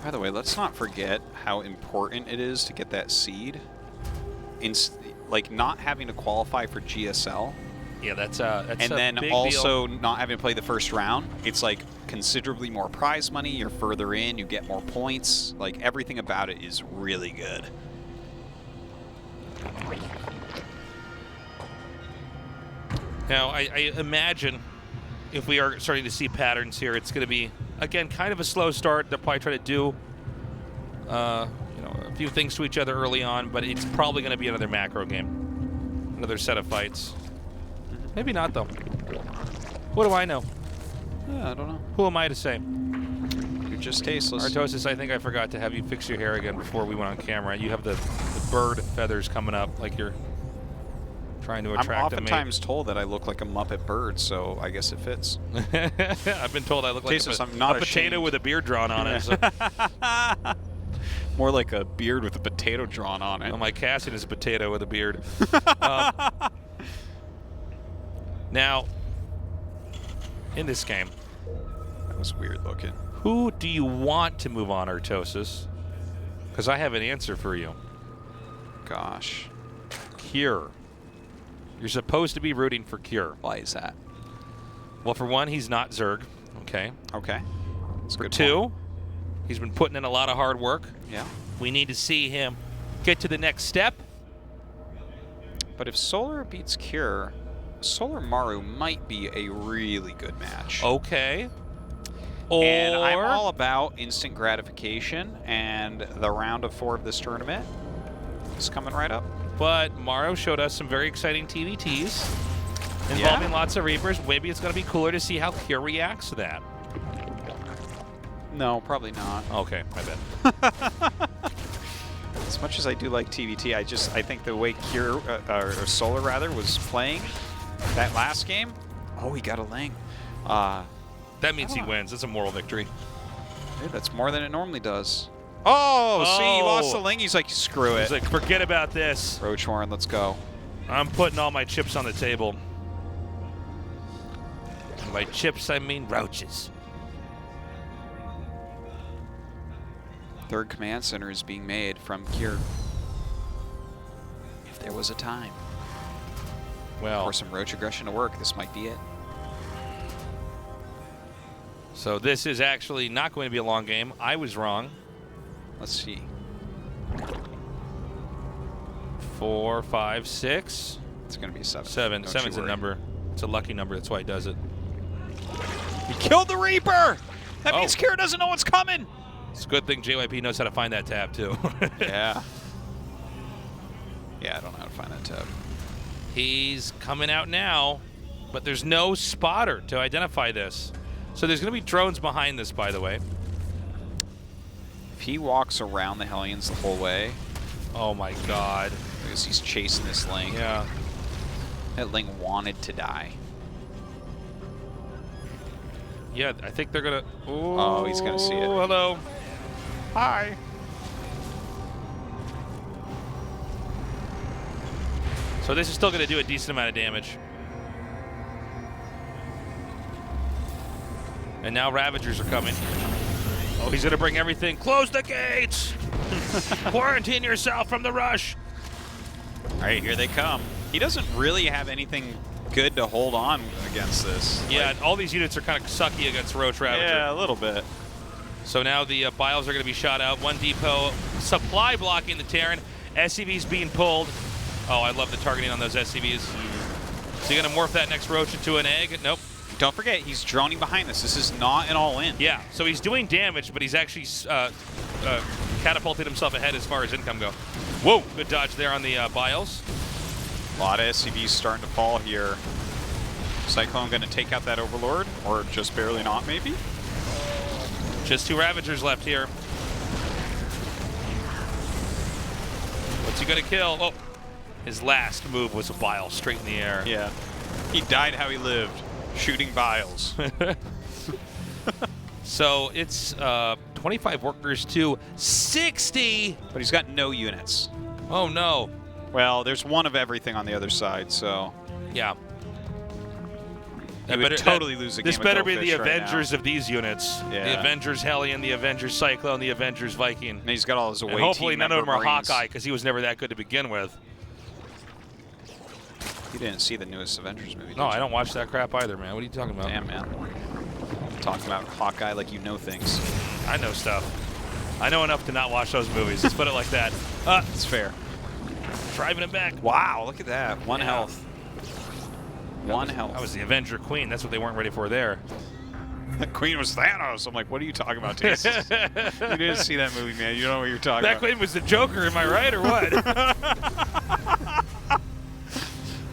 By the way, let's not forget how important it is to get that seed. Not having to qualify for GSL. Yeah, that's a and then big also deal. not having to play the first round. It's like considerably more prize money. You're further in. You get more points. Like everything about it is really good. Now, I imagine if we are starting to see patterns here, it's going to be again, kind of a slow start. They'll probably try to do a few things to each other early on, but it's probably going to be another macro game. Another set of fights. Maybe not, though. What do I know? Yeah, I don't know. Who am I to say? You're just tasteless. Artosis, I think I forgot to have you fix your hair again before we went on camera. You have the bird feathers coming up like you're trying to attract I'm a oftentimes told that I look like a Muppet bird, so I guess it fits. mate. I've been told I look like Tasteless, a I'm not potato ashamed. with a beard drawn on it. So. More like a beard with a potato drawn on it. Well, my Cassian is a potato with a beard. Now, in this game, That was weird looking. who do you want to move on, Artosis? Because I have an answer for you. Gosh. Cure. You're supposed to be rooting for Cure. Why is that? Well, for one, he's not Zerg. Okay. Okay. That's a For good two, point. he's been putting in a lot of hard work. Yeah. We need to see him get to the next step. But if Solar beats Cure, Solar Maru might be a really good match. Okay. Or And I'm all about instant gratification, and the round of 4 of this tournament is coming right up. but Maru showed us some very exciting TVTs involving lots of Reapers. Maybe it's going to be cooler to see how Cure reacts to that. No, probably not. Okay, I bet. As much as I do like TVT, I think the way Cure, or Solar rather, was playing that last game, oh, he got a Ling. That means he wins. It's a moral victory. Dude, that's more than it normally does. Oh, see, he lost the Ling. He's like, screw it. He's like, forget about this. Roach Warren, let's go. I'm putting all my chips on the table. And by chips, I mean roaches. Third command center is being made from Cure. If there was a time Well, for some roach aggression to work, this might be it. so this is actually not going to be a long game. I was wrong. Let's see. 4, 5, 6, It's going to be 7. 7. Don't 7's you a worry. number. It's a lucky number. That's why he does it. He killed the Reaper! That Oh. means Cure doesn't know what's coming! It's a good thing JYP knows how to find that tab, too. Yeah. Yeah, I don't know how to find that tab. He's coming out now, but there's no spotter to identify this. So there's going to be drones behind this, by the way. If he walks around the Hellions the whole way, Oh, my God. because he's chasing this Ling, Yeah. that Ling wanted to die. Yeah, I think they're going to... Oh, he's gonna see it. Hello. Hi. So this is still going to do a decent amount of damage. And now Ravagers are coming. Oh, he's going to bring everything. Close the gates! Quarantine yourself from the rush! All right, here they come. He doesn't really have anything good to hold on against this. Yeah, Like, all these units are kind of sucky against Roach Ravager. yeah, a little bit. So now the Biles are going to be shot out. One depot supply blocking the Terran. SCV's being pulled. Oh, I love the targeting on those SCVs. So you're going to morph that next Roach into an egg? Nope. Don't forget, he's droning behind this. This is not an all-in. Yeah, so he's doing damage, but he's actually catapulted himself ahead as far as income go. Whoa, good dodge there on the Biles. A lot of SCVs starting to fall here. Cyclone going to take out that Overlord, or just barely not, maybe? Just 2 Ravagers left here. What's he going to kill? Oh, his last move was a Bile straight in the air. Yeah. He died how he lived, shooting vials. So it's 25 workers to 60. But he's got no units. Oh, no. Well, there's one of everything on the other side, so Yeah. he would totally lose a game This of better Go be the Fish right Avengers of these units. Yeah. The Avengers Hellion, the Avengers Cyclone, the Avengers Viking. And he's got all his away And hopefully team none of them member are Marines. Hawkeye, because he was never that good to begin with. You didn't see the newest Avengers movie, did No, you? I don't watch that crap either, man. What are you talking about? Damn, man. Talking about Hawkeye like you know things. I know stuff. I know enough to not watch those movies. Let's put it like that. It's fair. Driving it back. Wow, look at that. One Yeah. health. One health. That was the Avenger Queen. That's what they weren't ready for there. The Queen was Thanos. I'm like, what are you talking about, Taste? You didn't see that movie, man. You don't know what you're talking That about. Queen was the Joker, am I right, or what?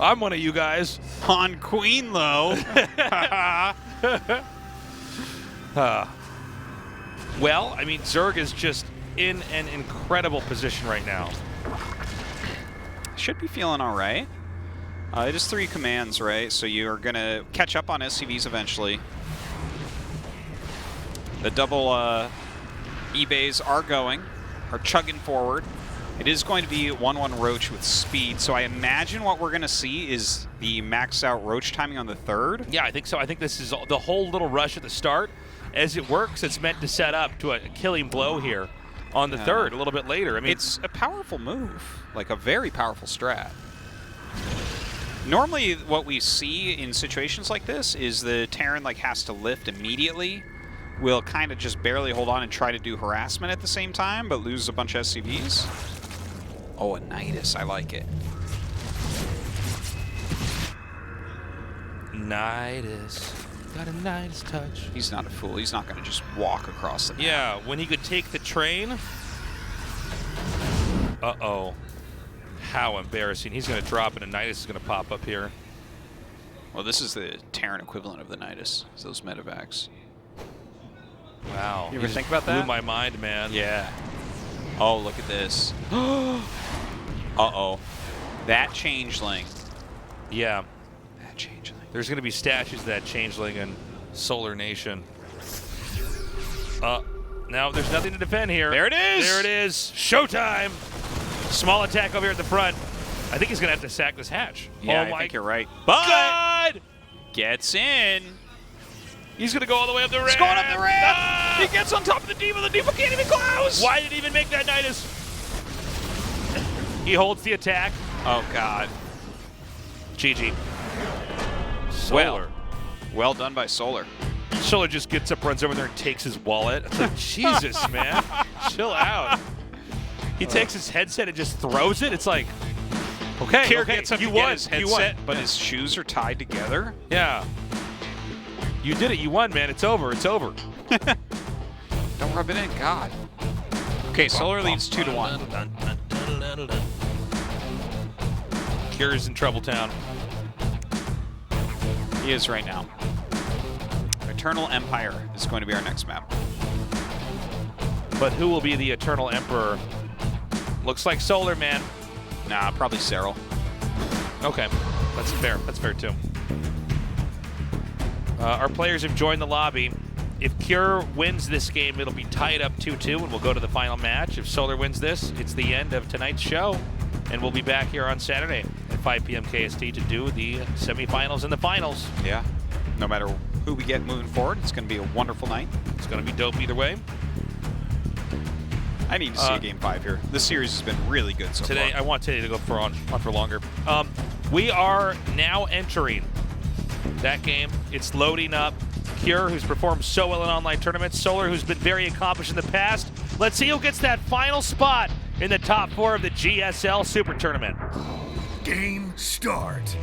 I'm one of you guys. On Queen, though. Well, I mean, Zerg is just in an incredible position right now. Should be feeling all right. It is 3 commands, right? So you're going to catch up on SCVs eventually. The double E-bays are chugging forward. It is going to be 1-1 Roach with speed, so I imagine what we're going to see is the maxed out Roach timing on the 3rd. Yeah, I think so. I think this is the whole little rush at the start. As it works, it's meant to set up to a killing blow here on the 3rd, a little bit later. I mean, it's a powerful move, like a very powerful strat. Normally, what we see in situations like this is the Terran has to lift immediately. Will kind of just barely hold on and try to do harassment at the same time, but lose a bunch of SCVs. Oh, a Nidus, I like it. Nidus. Got a Nidus touch. He's not a fool. He's not going to just walk across the map. Yeah, when he could take the train. Uh-oh. How embarrassing. He's going to drop and a Nidus is going to pop up here. Well, this is the Terran equivalent of the Nidus. It's those medevacs. Wow. You ever think about that? Blew my mind, man. Yeah. Oh, look at this. Uh-oh. That changeling. Yeah. That changeling. There's going to be stashes of that changeling in Solar Nation. Now there's nothing to defend here. There it is. There it is. Showtime. Small attack over here at the front. I think he's going to have to sack this hatch. Yeah, oh I think you're right. But God! Gets in. He's going to go all the way up the ramp. He's going up the ramp. Ah! He gets on top of the D.Va. The D.Va can't even close. Why did he even make that Nidus? He holds the attack. Oh, God. GG. Solar. Well done by Solar. Solar just gets up, runs over there, and takes his wallet. It's like, Jesus, man. Chill out. He takes his headset and just throws it. It's like, okay, Kier okay, gets up you to won. get his headset, but his shoes are tied together. Yeah. You did it. You won, man. It's over. It's over. Don't rub it in, God. Okay, Solar leads 2-1. Kier's in Trouble Town. He is right now. Eternal Empire is going to be our next map. But who will be the Eternal Emperor? Looks like Solar, man. Nah, probably Cyril. Okay. That's fair. That's fair, too. Our players have joined the lobby. If Kier wins this game, it'll be tied up 2-2, and we'll go to the final match. If Solar wins this, it's the end of tonight's show, and we'll be back here on Saturday at 5 p.m. KST to do the semifinals and the finals. Yeah. No matter who we get moving forward, it's going to be a wonderful night. It's going to be dope either way. I need to see a Game 5 here. This series has been really good so Today, far. I want today to go on for longer. We are now entering that game. It's loading up. Kier, who's performed so well in online tournaments. Solar, who's been very accomplished in the past. Let's see who gets that final spot in the top 4 of the GSL Super Tournament. Game start.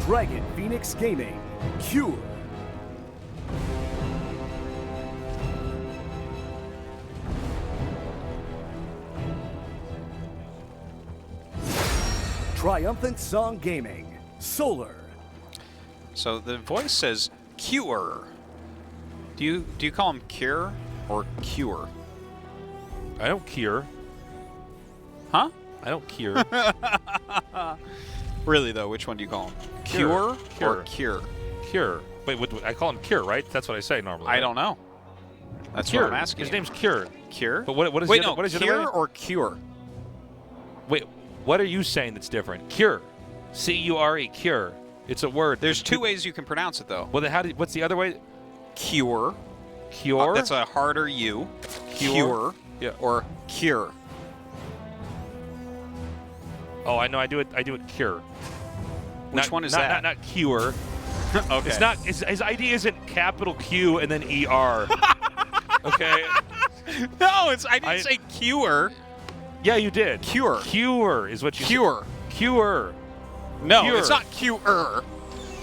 Dragon Phoenix Gaming, Cure. Triumphant Song Gaming, Solar. So the voice says Cure. Do you call him Cure or Cure? I don't Kier. Huh? I don't Kier. Really though, which one do you call him? Cure. Cure or Cure? Kier. Wait, I call him Kier, right? That's what I say normally. I don't know. That's Kier. what I'm asking. His name's Kier. Cure. But what is Wait, the no, other, what is the Cure other way? or Cure? Wait, what are you saying that's different? Cure. C-U-R-E. Cure. It's a word. There's two ways you can pronounce it though. Well, then what's the other way? Cure. Cure. That's a harder U. Cure. Yeah. Or cure. Oh, I know. I do it. Cure. Which one is that? Not cure. Okay. It's not. His ID isn't capital Q and then ER. Okay. No, I didn't say cure. Yeah, you did. Cure. Cure is what you Cure. said. Cure. No, Cure. it's not Q-er.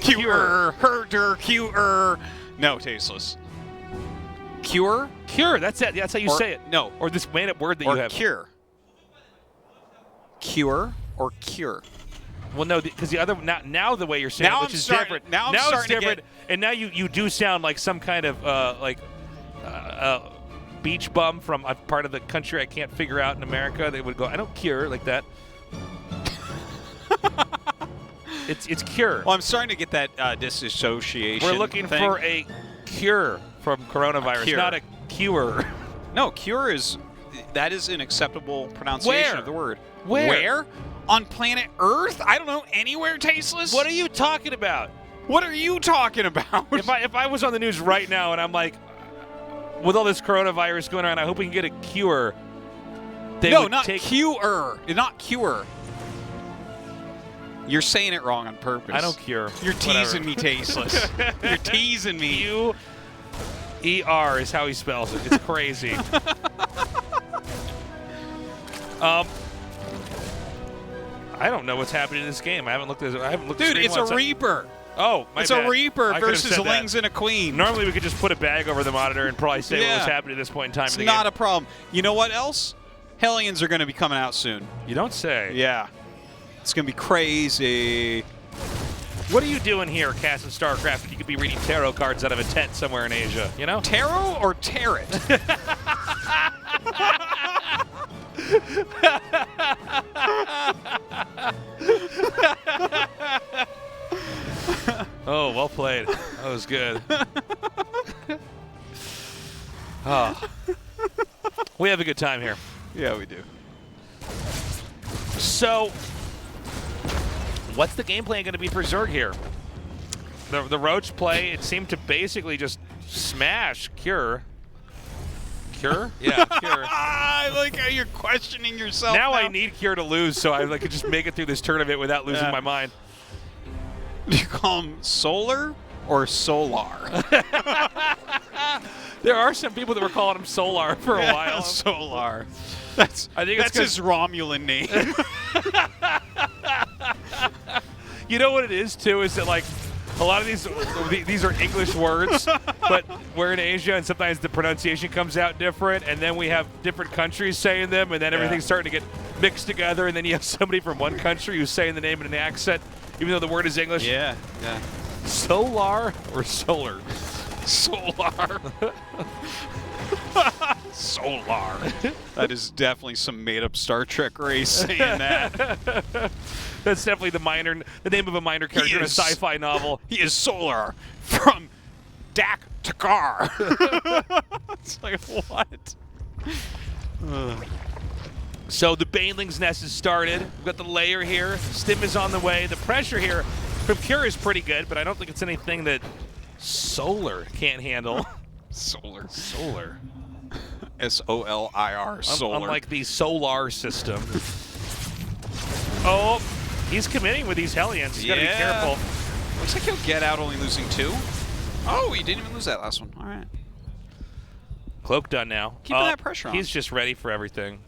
Q-er, herder, Q-er. No, tasteless. Cure? Cure. That's it. That's how you say it. No. Or this made-up word that Or you have. cure. Cure or cure? Well, no, because the other now the way you're saying Now it, which I'm is starting- different. now I'm it's starting to different, get- and now you do sound like some kind of beach bum from a part of the country I can't figure out in America. They would go, I don't cure like that. It's cure. Well, I'm starting to get that disassociation. We're looking thing. for a cure from coronavirus, cure. not a cure. No, cure that is an acceptable pronunciation Where? of the word. Where? On planet Earth? I don't know, anywhere, tasteless? What are you talking about? What are you talking about? If I was on the news right now and I'm like, with all this coronavirus going around, I hope we can get a cure. They no, would not take cure. Not cure. You're saying it wrong on purpose. I don't cure. You're teasing me, tasteless. You're teasing me. Q-E-R is how he spells it. It's crazy. I don't know what's happening in this game. I haven't looked at the Dude, screen it's a once. Reaper. Oh, my It's bad. a Reaper I could have versus said that. Lings and a Queen. Normally, we could just put a bag over the monitor and probably say what Yeah. was happening at this point in time It's in the not game. a problem. You know what else? Hellions are going to be coming out soon. You don't say. Yeah. It's going to be crazy. What are you doing here, casting StarCraft, if you could be reading tarot cards out of a tent somewhere in Asia, you know? Tarot or tarot? Oh, well played. That was good. Oh. We have a good time here. Yeah, we do. So, what's the game plan going to be for Zerg here? The Roach play, it seemed to basically just smash Cure. Cure? Yeah, Cure. I like how you're questioning yourself. Now I need Cure to lose, so I could just make it through this tournament without losing Yeah. my mind. Do you call him Solar or Solar? There are some people that were calling him Solar for a while. Solar. I think it's that's his Romulan name. You know what it is too? Is that like a lot of these are English words, but we're in Asia and sometimes the pronunciation comes out different, and then we have different countries saying them, and then everything's starting to get mixed together, and then you have somebody from one country who's saying the name in an accent, even though the word is English. yeah. Solar or solar? Solar. Solar. That is definitely some made-up Star Trek race saying that. That's definitely the name of a minor character in a is- sci-fi novel. He is Solar from Dak Takar. It's like, what? So the Baneling's Nest has started. We've got the layer here. Stim is on the way. The pressure here from Cure is pretty good, but I don't think it's anything that Solar can't handle. Solar. Solar. S-O-L-I-R. Solar. Unlike the solar system. Oh, he's committing with these Hellions. He's got to be careful. Looks like he'll get out only losing 2. Oh, he didn't even lose that last one. All right. Cloak done now. Keeping that pressure on. He's just ready for everything.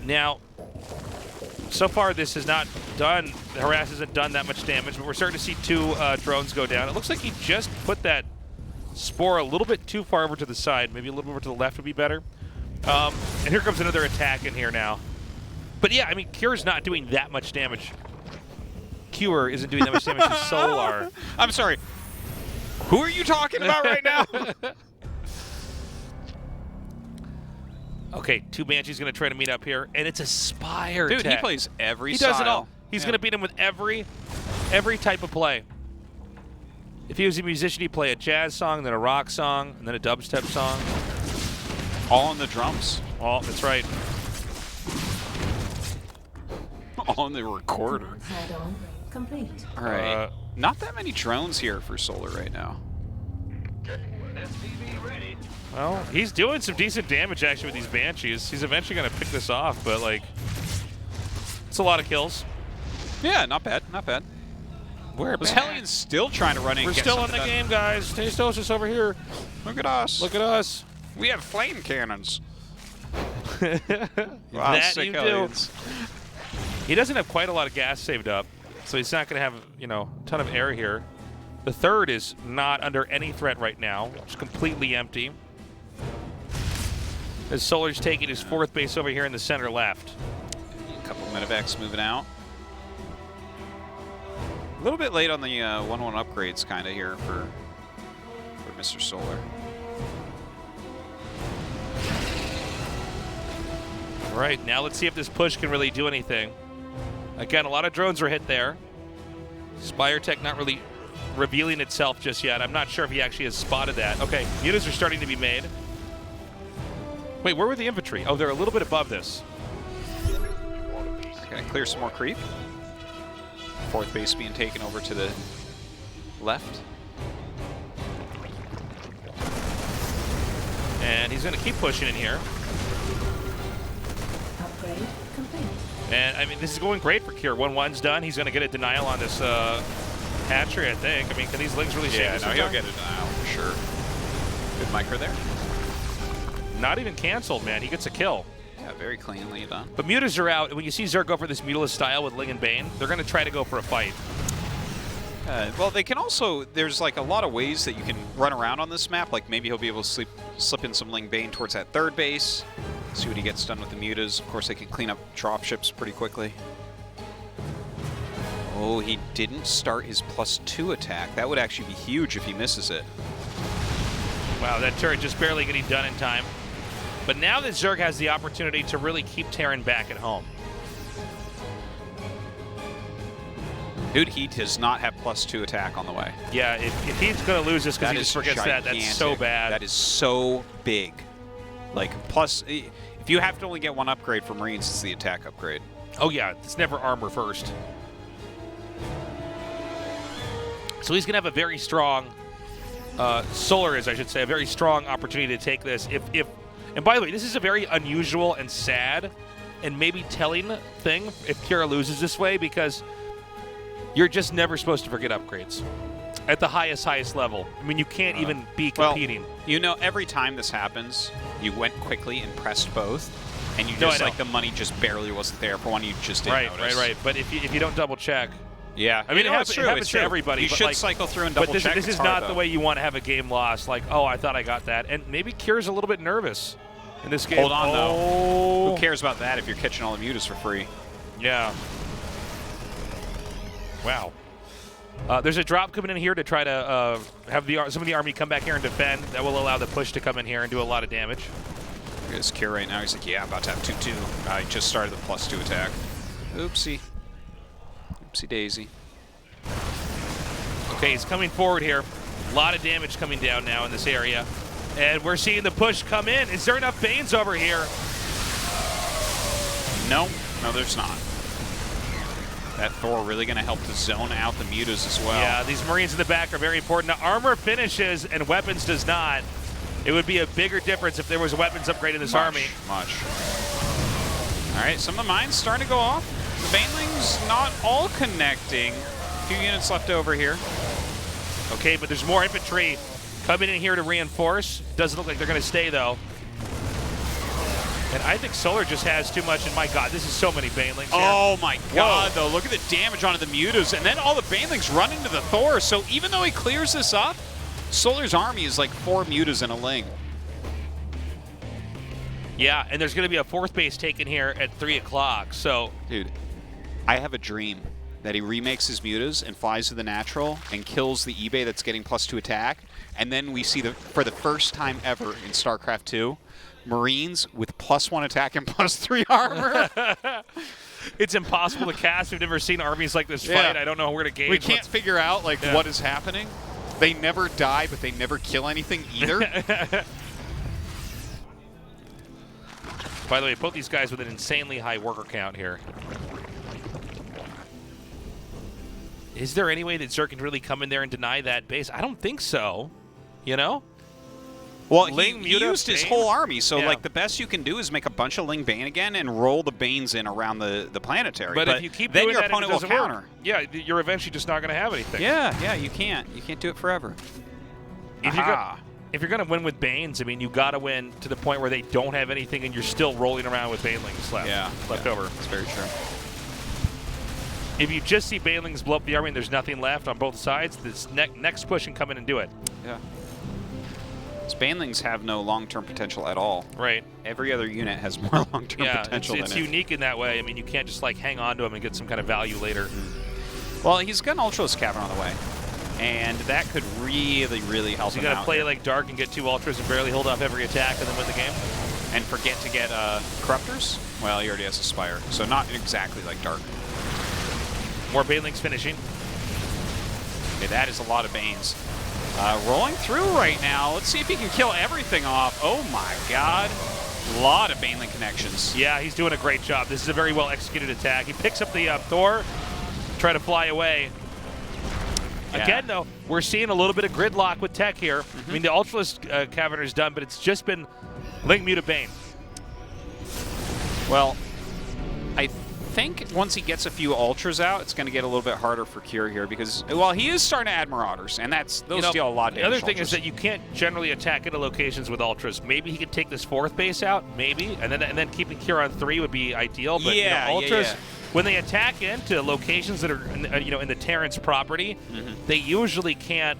Now, so far this has not done, the Harass hasn't done that much damage, but we're starting to see 2 drones go down. It looks like he just put that Spore a little bit too far over to the side. Maybe a little over to the left would be better. And here comes another attack in here now. But yeah, I mean, Cure's not doing that much damage. Cure isn't doing that much damage to Solar. I'm sorry. Who are you talking about right now? Okay, 2 Banshees going to try to meet up here, and it's a Spire Dude, attack. he plays every He style. does it all. He's going to beat him with every type of play. If he was a musician, he'd play a jazz song, then a rock song, and then a dubstep song. All on the drums. Oh, that's right. All on the recorder. Add-on complete. All right. Not that many drones here for Solar right now. Well, he's doing some decent damage, actually, with these Banshees. He's eventually going to pick this off, but, like, it's a lot of kills. Yeah, not bad. Not bad. We're Was Hellions still trying to run in? We're and get still in something the done? game, guys. Tastosis over here. Look at us. Look at us. We have flame cannons. Wow, That sick you do. aliens. He doesn't have quite a lot of gas saved up, so he's not going to have, you know, a ton of air here. The third is not under any threat right now. It's completely empty. As Solar's taking his fourth base over here in the center left. A couple medevacs moving out. A little bit late on the 1-1 upgrades kind of here for Mr. Solar. All right, now let's see if this push can really do anything. Again, a lot of drones are hit there. Spire Tech not really revealing itself just yet. I'm not sure if he actually has spotted that. Okay, mutas are starting to be made. Wait, where were the infantry? Oh, they're a little bit above this. Gonna clear some more creep. Fourth base being taken over to the left. And he's gonna keep pushing in here. Upgrade complete. And, I mean, this is going great for Kier. 1-1's done. He's going to get a denial on this hatchery, I think. I mean, can these lings really save this? Yeah, no, he'll get a denial for sure. Good micro there. Not even canceled, man. He gets a kill. Yeah, very cleanly done. But mutas are out. When you see Zerg go for this mutalist style with Ling and Bane, they're going to try to go for a fight. Well, they can also, there's like a lot of ways that you can run around on this map. Like maybe he'll be able to slip in some Ling Bane towards that third base. See what he gets done with the mutas. Of course, they can clean up dropships pretty quickly. Oh, he didn't start his +2 attack. That would actually be huge if he misses it. Wow, that turret just barely getting done in time. But now that Zerg has the opportunity to really keep Terran back at home. Dude, he does not have +2 attack on the way. Yeah, if he's going to lose this because he just forgets that, that's so bad. That is so big. Like, plus, if you have to only get one upgrade for Marines, it's the attack upgrade. Oh, yeah, it's never armor first. So he's going to have a very strong, Solar is, I should say, a very strong opportunity to take this. And by the way, this is a very unusual and sad and maybe telling thing if Kira loses this way, because you're just never supposed to forget upgrades at the highest level. I mean, you can't even be competing. Well, you know, every time this happens, you went quickly and pressed both, and you just, like, the money just barely wasn't there for one you just didn't notice. Right. But if you don't double check. Yeah. I mean, it happens to everybody. You should cycle through and double check. But this is not the way you want to have a game lost. Like, oh, I thought I got that. And maybe Kira's a little bit nervous in this game. Hold on, though. Who cares about that if you're catching all the mutas for free? Yeah. Wow. There's a drop coming in here to try to have some of the army come back here and defend. That will allow the push to come in here and do a lot of damage. Look at this Kier right now. He's like, yeah, I'm about to have 2-2. I just started the +2 attack. Oopsie. Oopsie daisy. Okay, he's coming forward here. A lot of damage coming down now in this area. And we're seeing the push come in. Is there enough Banes over here? No, there's not. That Thor really going to help to zone out the mutas as well. Yeah, these Marines in the back are very important. Now, armor finishes and weapons does not. It would be a bigger difference if there was a weapons upgrade in this army. Much. All right, some of the mines starting to go off. The Banelings not all connecting. A few units left over here. Okay, but there's more infantry coming in here to reinforce. Doesn't look like they're going to stay, though. And I think Solar just has too much. And my God, this is so many Banelings here. Oh my God, though. Look at the damage onto the mutas. And then all the Banelings run into the Thor. So even though he clears this up, Solar's army is like 4 mutas and a Ling. Yeah, and there's going to be a fourth base taken here at 3 o'clock. So, dude, I have a dream that he remakes his mutas and flies to the natural and kills the eBay that's getting +2 attack. And then we see, for the first time ever in StarCraft 2, Marines with +1 attack and +3 armor. It's impossible to cast. We've never seen armies like this fight. I don't know where to gauge. We can't figure out what is happening. They never die, but they never kill anything either. By the way, both these guys with an insanely high worker count here. Is there any way that Zerg can really come in there and deny that base? I don't think so. You know? Well, he used his whole army, so like the best you can do is make a bunch of Ling Bane again and roll the Banes in around the planetary. But if you keep then doing your that, opponent will counter. Yeah, you're eventually just not going to have anything. Yeah, you can't. You can't do it forever. If if you're gonna win with Banes, I mean, you gotta win to the point where they don't have anything and you're still rolling around with Banelings left over. That's very true. If you just see Banelings blow up the army and there's nothing left on both sides, this next push can come in and do it. Yeah. Banelings have no long-term potential at all. Right. Every other unit has more long-term potential than it's unique in that way. I mean, you can't just like hang on to him and get some kind of value later. Well, he's got an Ultra's Cavern on the way, and that could really, really help him out. You got to play like Dark and get 2 Ultras and barely hold off every attack and then win the game. And forget to get Corruptors? Well, he already has a Spire, so not exactly like Dark. More Banelings finishing. Okay, that is a lot of Banes. Rolling through right now. Let's see if he can kill everything off. Oh my god. A lot of Baneling connections. Yeah, he's doing a great job. This is a very well executed attack. He picks up the Thor, try to fly away. Yeah. Again, though, we're seeing a little bit of gridlock with tech here. I mean, the Ultraless Cavern is done, but it's just been Link Muta Bane. Well, I think once he gets a few Ultras out, it's going to get a little bit harder for Cure here because, well, he is starting to add Marauders, and those deal a lot of damage. The other thing is that you can't generally attack into locations with Ultras. Maybe he could take this 4th base out, maybe, and then keeping Cure on 3 would be ideal. But Ultras, when they attack into locations that are in the Terran's property, they usually can't.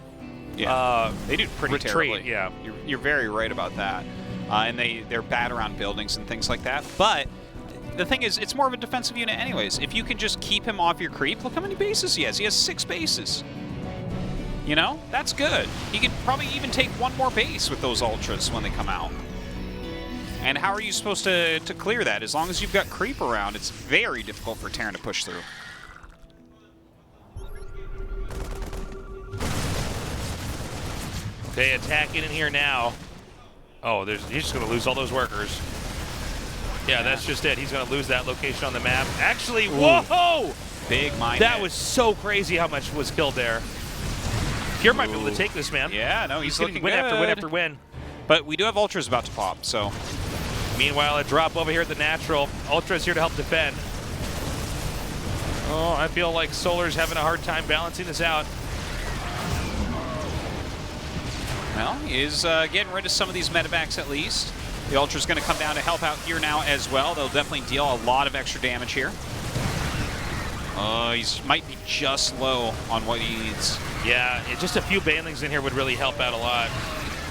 Yeah, they do pretty retreat. terribly. Yeah, you're very right about that, and they're bad around buildings and things like that, but. The thing is, it's more of a defensive unit anyways. If you can just keep him off your creep, look how many bases he has. He has 6 bases. You know? That's good. He could probably even take 1 more base with those Ultras when they come out. And how are you supposed to clear that? As long as you've got creep around, it's very difficult for Terran to push through. Okay, attacking in here now. Oh, he's just going to lose all those workers. Yeah, that's just it. He's going to lose that location on the map. Actually, whoa! Big mind That hit. was so crazy how much was killed there. Cure might be able to take this, man. Yeah, no, he's looking win good. after win after win. But we do have Ultras about to pop, so. Meanwhile, a drop over here at the natural. Ultra's here to help defend. Oh, I feel like Solar's having a hard time balancing this out. Well, he is getting rid of some of these medevacs at least. The Ultra's going to come down to help out here now as well. They'll definitely deal a lot of extra damage here. He might be just low on what he needs. Yeah, just a few Banelings in here would really help out a lot.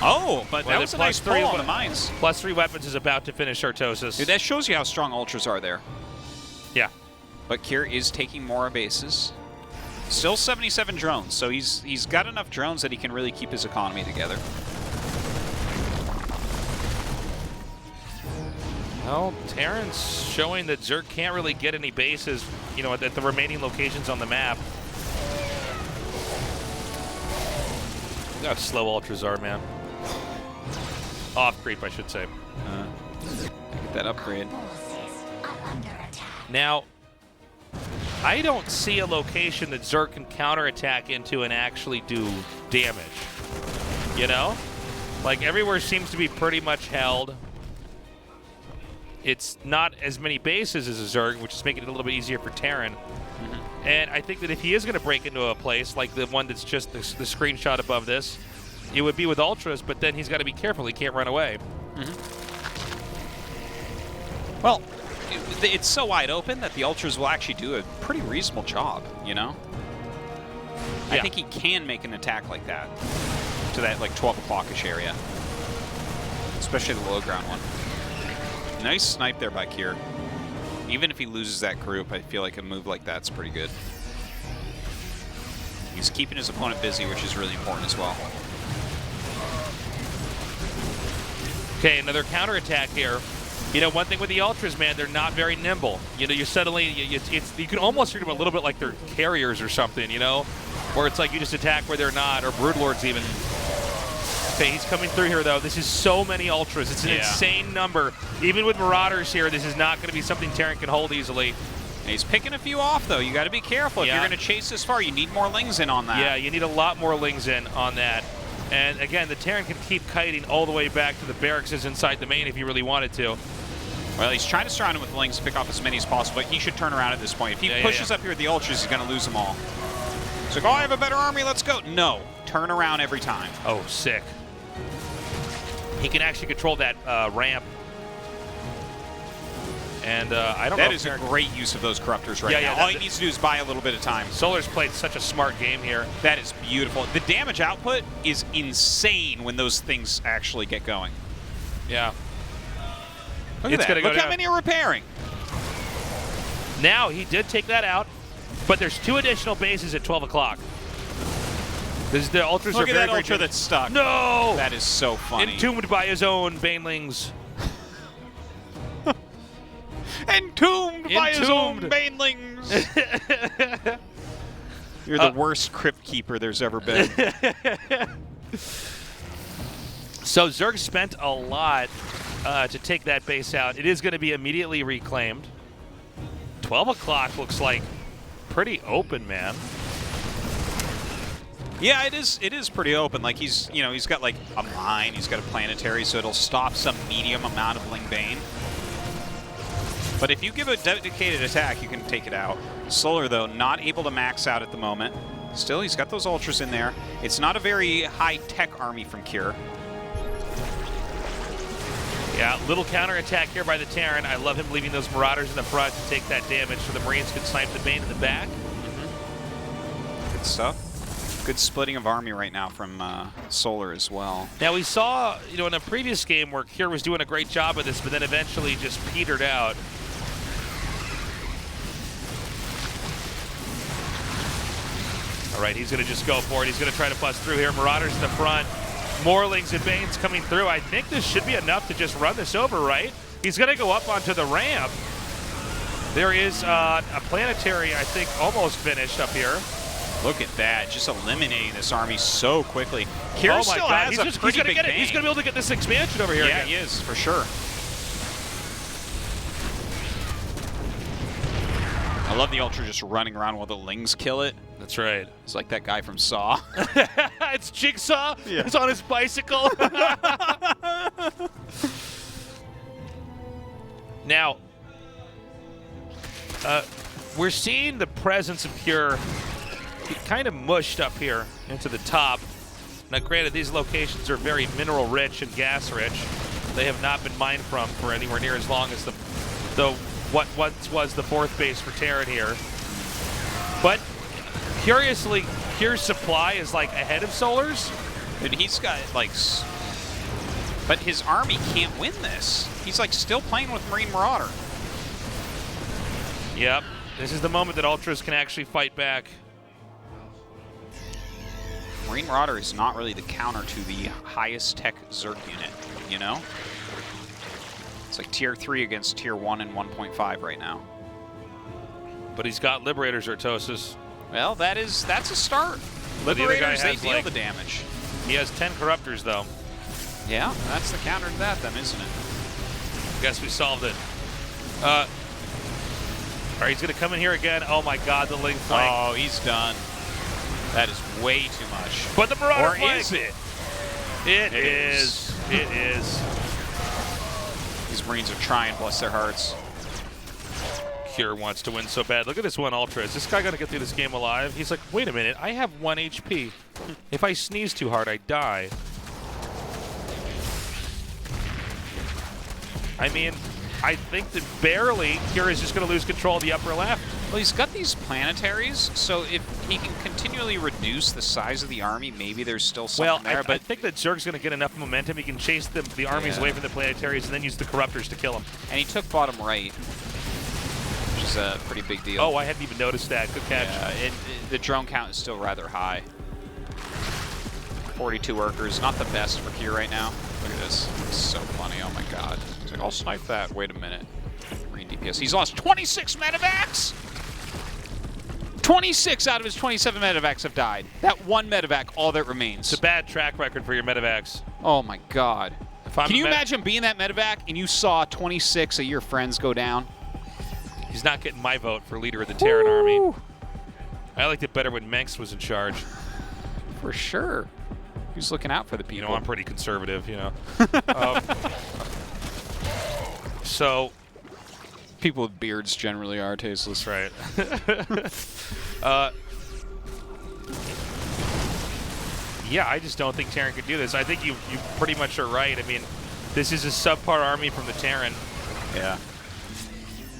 Oh, but that was a nice pull on the mines. +3 weapons is about to finish Artosis. Dude, that shows you how strong Ultras are there. Yeah. But Kier is taking more bases. Still 77 drones, so he's got enough drones that he can really keep his economy together. Well, Terran's showing that Zerg can't really get any bases, at the remaining locations on the map. Look how slow Ultras are, man. Off creep, I should say. Get that upgrade. Now, I don't see a location that Zerg can counterattack into and actually do damage. Like, everywhere seems to be pretty much held. It's not as many bases as a Zerg, which is making it a little bit easier for Terran. And I think that if he is going to break into a place like the one that's just the screenshot above this, it would be with Ultras, but then he's got to be careful. He can't run away. Well, it's so wide open that the Ultras will actually do a pretty reasonable job, I think he can make an attack like that to that, like, 12 o'clock-ish area. Especially the low ground one. Nice snipe there by Kier. Even if he loses that group, I feel like a move like that's pretty good. He's keeping his opponent busy, which is really important as well. Okay, another counterattack here. One thing with the Ultras, man, they're not very nimble. You suddenly, you can almost treat them a little bit like they're carriers or something, where it's like you just attack where they're not, or Broodlords even. Okay, he's coming through here, though. This is so many Ultras. It's an insane number. Even with Marauders here, this is not going to be something Terran can hold easily. And he's picking a few off, though. You got to be careful. If you're going to chase this far, you need more Lings in on that. Yeah, you need a lot more Lings in on that. And again, the Terran can keep kiting all the way back to the barracks inside the main if he really wanted to. Well, he's trying to surround him with Lings to pick off as many as possible, but he should turn around at this point. If he pushes up here with the Ultras, he's going to lose them all. It's like, oh, I have a better army, let's go. No, turn around every time. Oh, sick. he can actually control that ramp. And I don't know. That is a great use of those corruptors right now. All he needs to do is buy a little bit of time. Solar's played such a smart game here. That is beautiful. The damage output is insane when those things actually get going. Yeah. Look at that. Look how many are repairing. Now, he did take that out, but there's 2 additional bases at 12 o'clock. The Ultras Look are at very, that Ultra that's stuck. No! That is so funny. Entombed by his own Banelings. Entombed by his own Banelings. You're the worst Crypt Keeper there's ever been. So Zerg spent a lot to take that base out. It is going to be immediately reclaimed. 12 o'clock looks like pretty open, man. Yeah, it is pretty open. Like he's got like a mine, he's got a planetary, so it'll stop some medium amount of Ling Bane. But if you give a dedicated attack, you can take it out. Solar, though, not able to max out at the moment. Still, he's got those Ultras in there. It's not a very high-tech army from Cure. Yeah, little counterattack here by the Terran. I love him leaving those Marauders in the front to take that damage so the Marines can snipe the Bane in the back. Good stuff. Good splitting of army right now from Solar as well. Now, we saw, in a previous game where Cure was doing a great job of this, but then eventually just petered out. All right, he's going to just go for it. He's going to try to bust through here. Marauders in the front. Morlings and Banes coming through. I think this should be enough to just run this over, right? He's going to go up onto the ramp. There is a planetary, I think, almost finished up here. Look at that, just eliminating this army so quickly. Cure still has a pretty big bang. He's going to be able to get this expansion over here. Yeah, he is, for sure. I love the Ultra just running around while the Lings kill it. That's right. It's like that guy from Saw. It's Jigsaw. Yeah. He's on his bicycle. Now, we're seeing the presence of Cure kind of mushed up here into the top. Now, granted, these locations are very mineral rich and gas rich. They have not been mined from for anywhere near as long as what once was the 4th base for Terran here. But curiously, Cure's supply is like ahead of Solar's. And he's got like, but his army can't win this. He's like still playing with Marine Marauder. Yep, this is the moment that Ultras can actually fight back. Marine Marauder is not really the counter to the highest tech Zerg unit, you know? It's like tier 3 against tier 1 and 1.5 right now. But he's got Liberators, Artosis. Well, that's a start. Liberators, they deal the damage. He has 10 Corruptors, though. Yeah, that's the counter to that then, isn't it? Guess we solved it. All right, he's going to come in here again. Oh, my God, the Ling flank. Oh, he's done. That is way too much. But the Marauder Or flank. is it? It is. It is. These Marines are trying, bless their hearts. Cure wants to win so bad. Look at this one Ultra. Is this guy going to get through this game alive? He's like, wait a minute, I have 1 HP. If I sneeze too hard, I die. I mean, I think that barely Cure is just going to lose control of the upper left. Well, he's got these planetaries, so if he can continually reduce the size of the army, maybe there's still something there. But I think that Zerg's going to get enough momentum. He can chase the armies away from the planetaries and then use the Corruptors to kill them. And he took bottom right, which is a pretty big deal. Oh, I hadn't even noticed that. Good catch. Yeah, the drone count is still rather high. 42 workers, not the best for Cure right now. Look at this. It's so funny. Oh my God. He's like, I'll snipe that. Wait a minute. Marine DPS. He's lost 26 medevacs! 26 out of his 27 medevacs have died. That 1 medevac, all that remains. It's a bad track record for your medevacs. Oh my God. Can you imagine being that medevac and you saw 26 of your friends go down? He's not getting my vote for leader of the Terran army. I liked it better when Mengs was in charge. For sure. He's looking out for the people. You know, I'm pretty conservative, you know. So... People with beards generally are tasteless. Right. Yeah, I just don't think Terran could do this. I think you pretty much are right. I mean, this is a subpar army from the Terran. Yeah.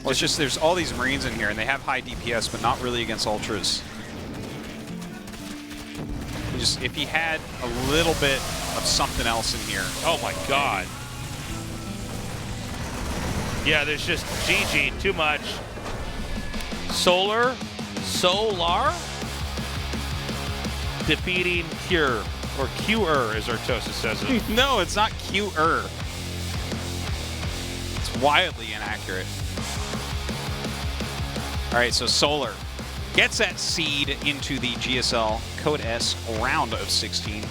Well, it's just there's all these Marines in here, and they have high DPS, but not really against Ultras. Just if he had a little bit of something else in here. Oh my God. Yeah, there's just GG, too much. Solar defeating Cure, or Cure as Artosis says it. No, it's not Cure. It's wildly inaccurate. All right, so Solar gets that seed into the GSL Code S round of 16.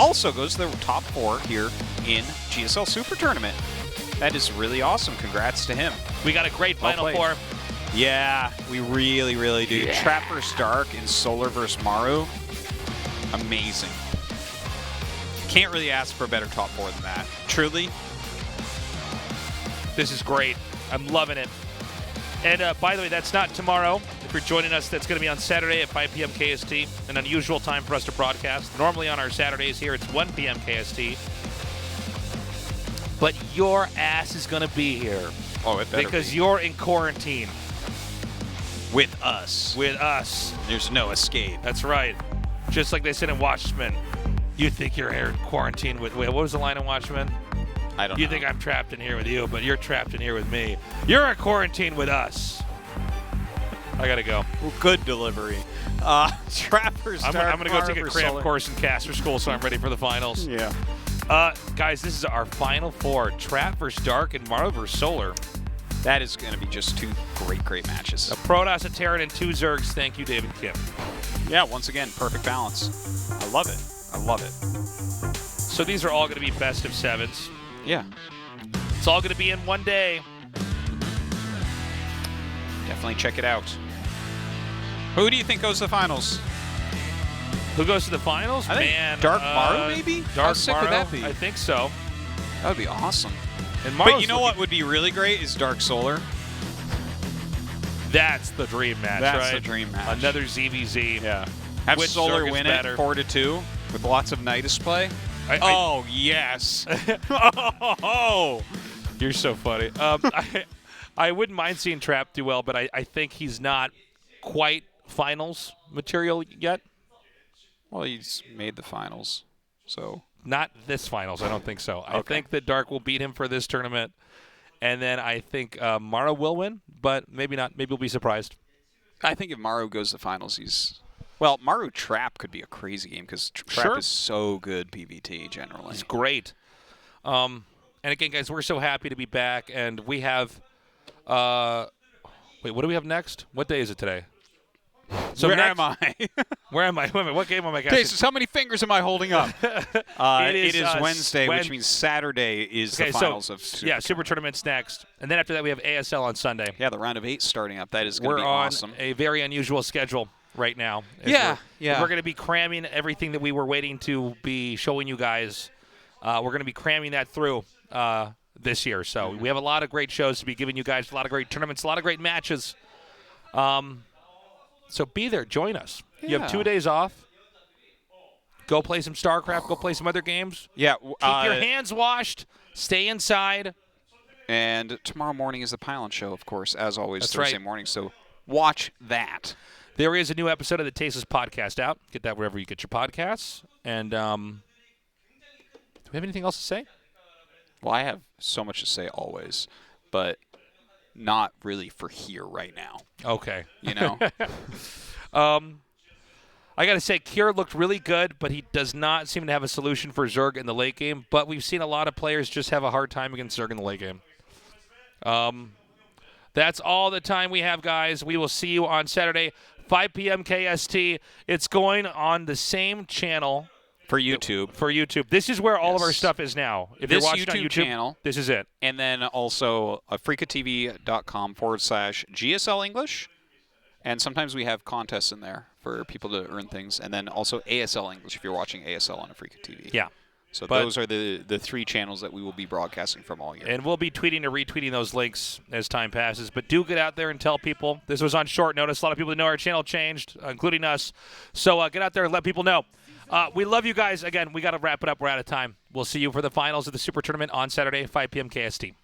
Also goes to the top 4 here in GSL Super Tournament. That is really awesome. Congrats to him. We got a great Final Four. Yeah, we really, really do. Yeah. Trap vs. Dark and Solar vs. Maru. Amazing. Can't really ask for a better top 4 than that. Truly. This is great. I'm loving it. And by the way, that's not tomorrow. If you're joining us, that's going to be on Saturday at 5 p.m. KST, an unusual time for us to broadcast. Normally on our Saturdays here, it's 1 p.m. KST. But your ass is going to be here. Oh, it better because be. You're in quarantine. With us. With us. There's no escape. That's right. Just like they said in Watchmen. You think you're here in quarantine with... Wait, what was the line in Watchmen? I don't know. You think I'm trapped in here with you, but you're trapped in here with me. You're in quarantine with us. I gotta go. Good delivery. Trappers. I'm gonna go take a craft course in caster school, so I'm ready for the finals. Yeah. Guys, this is our Final Four. Trap vs. Dark and Maru vs. Solar. That is going to be just 2 great matches. A Protoss, a Terran, and 2 Zergs. Thank you, David Kim. Yeah, once again, perfect balance. I love it. I love it. So these are all going to be best of 7s. Yeah. It's all going to be in one day. Definitely check it out. Who do you think goes to the finals? Who goes to the finals? I think Man, Dark Maru, maybe? Dark How sick Maru, would that be? I think so. That would be awesome. And But Maru's you know what would be really great is Dark Solar. That's the dream match, That's right? the dream match. Another ZVZ. Yeah. Have Which Solar Zerg is win better? it 4-2 with lots of Nidus play. Oh, yes. Oh, You're so funny. I wouldn't mind seeing Trap do well, but I think he's not quite finals material yet. well, he's made the finals, so. Not this finals. I don't think so. I Okay. think that Dark will beat him for this tournament, and then I think Mara will win, but maybe not. Maybe we'll be surprised. I think if Maru goes to finals, he's... Well, Maru Trap could be a crazy game because Trap Sure. is so good PvT generally. It's great. And again, guys, we're so happy to be back, and we have. Wait, what do we have next? What day is it today? So Where next, am I? Where am I? Wait a minute, what game am I Okay, casting? so how many fingers am I holding up? It is is, Wednesday, Wed- which means Saturday is Okay, the finals of so yeah, Super Tournament's next, and then after that we have ASL on Sunday. Yeah, the round of 8 starting up. That is going to We're be on awesome. a very unusual schedule right now. Yeah, yeah. We're going to be cramming everything that we were waiting to be showing you guys. We're going to be cramming that through this year. So we have a lot of great shows to be giving you guys, a lot of great tournaments, a lot of great matches. So be there. Join us. You have 2 days off. Go play some StarCraft. Go play some other games. Yeah. Keep your hands washed. Stay inside. And tomorrow morning is the Pylon Show, of course, as always, That's Thursday right. morning. So watch that. There is a new episode of the Tasteless Podcast out. Get that wherever you get your podcasts. And do we have anything else to say? Well, I have so much to say always, but not really for here right now. Okay. You know? I got to say, Kier looked really good, but he does not seem to have a solution for Zerg in the late game. But we've seen a lot of players just have a hard time against Zerg in the late game. That's all the time we have, guys. We will see you on Saturday, 5 p.m. KST. It's going on the same channel. For YouTube. For YouTube. This is where all of our Yes. stuff is now. If This you're watching on YouTube YouTube channel. this is it. And then also freakatv.com/GSL English. And sometimes we have contests in there for people to earn things. And then also ASL English if you're watching ASL on a Freaka TV. Yeah. So But- those are the 3 channels that we will be broadcasting from all year. And we'll be tweeting or retweeting those links as time passes. But do get out there and tell people. This was on short notice. A lot of people that know our channel changed, including us. So get out there and let people know. We love you guys. Again, we got to wrap it up. We're out of time. We'll see you for the finals of the Super Tournament on Saturday, 5 p.m. KST.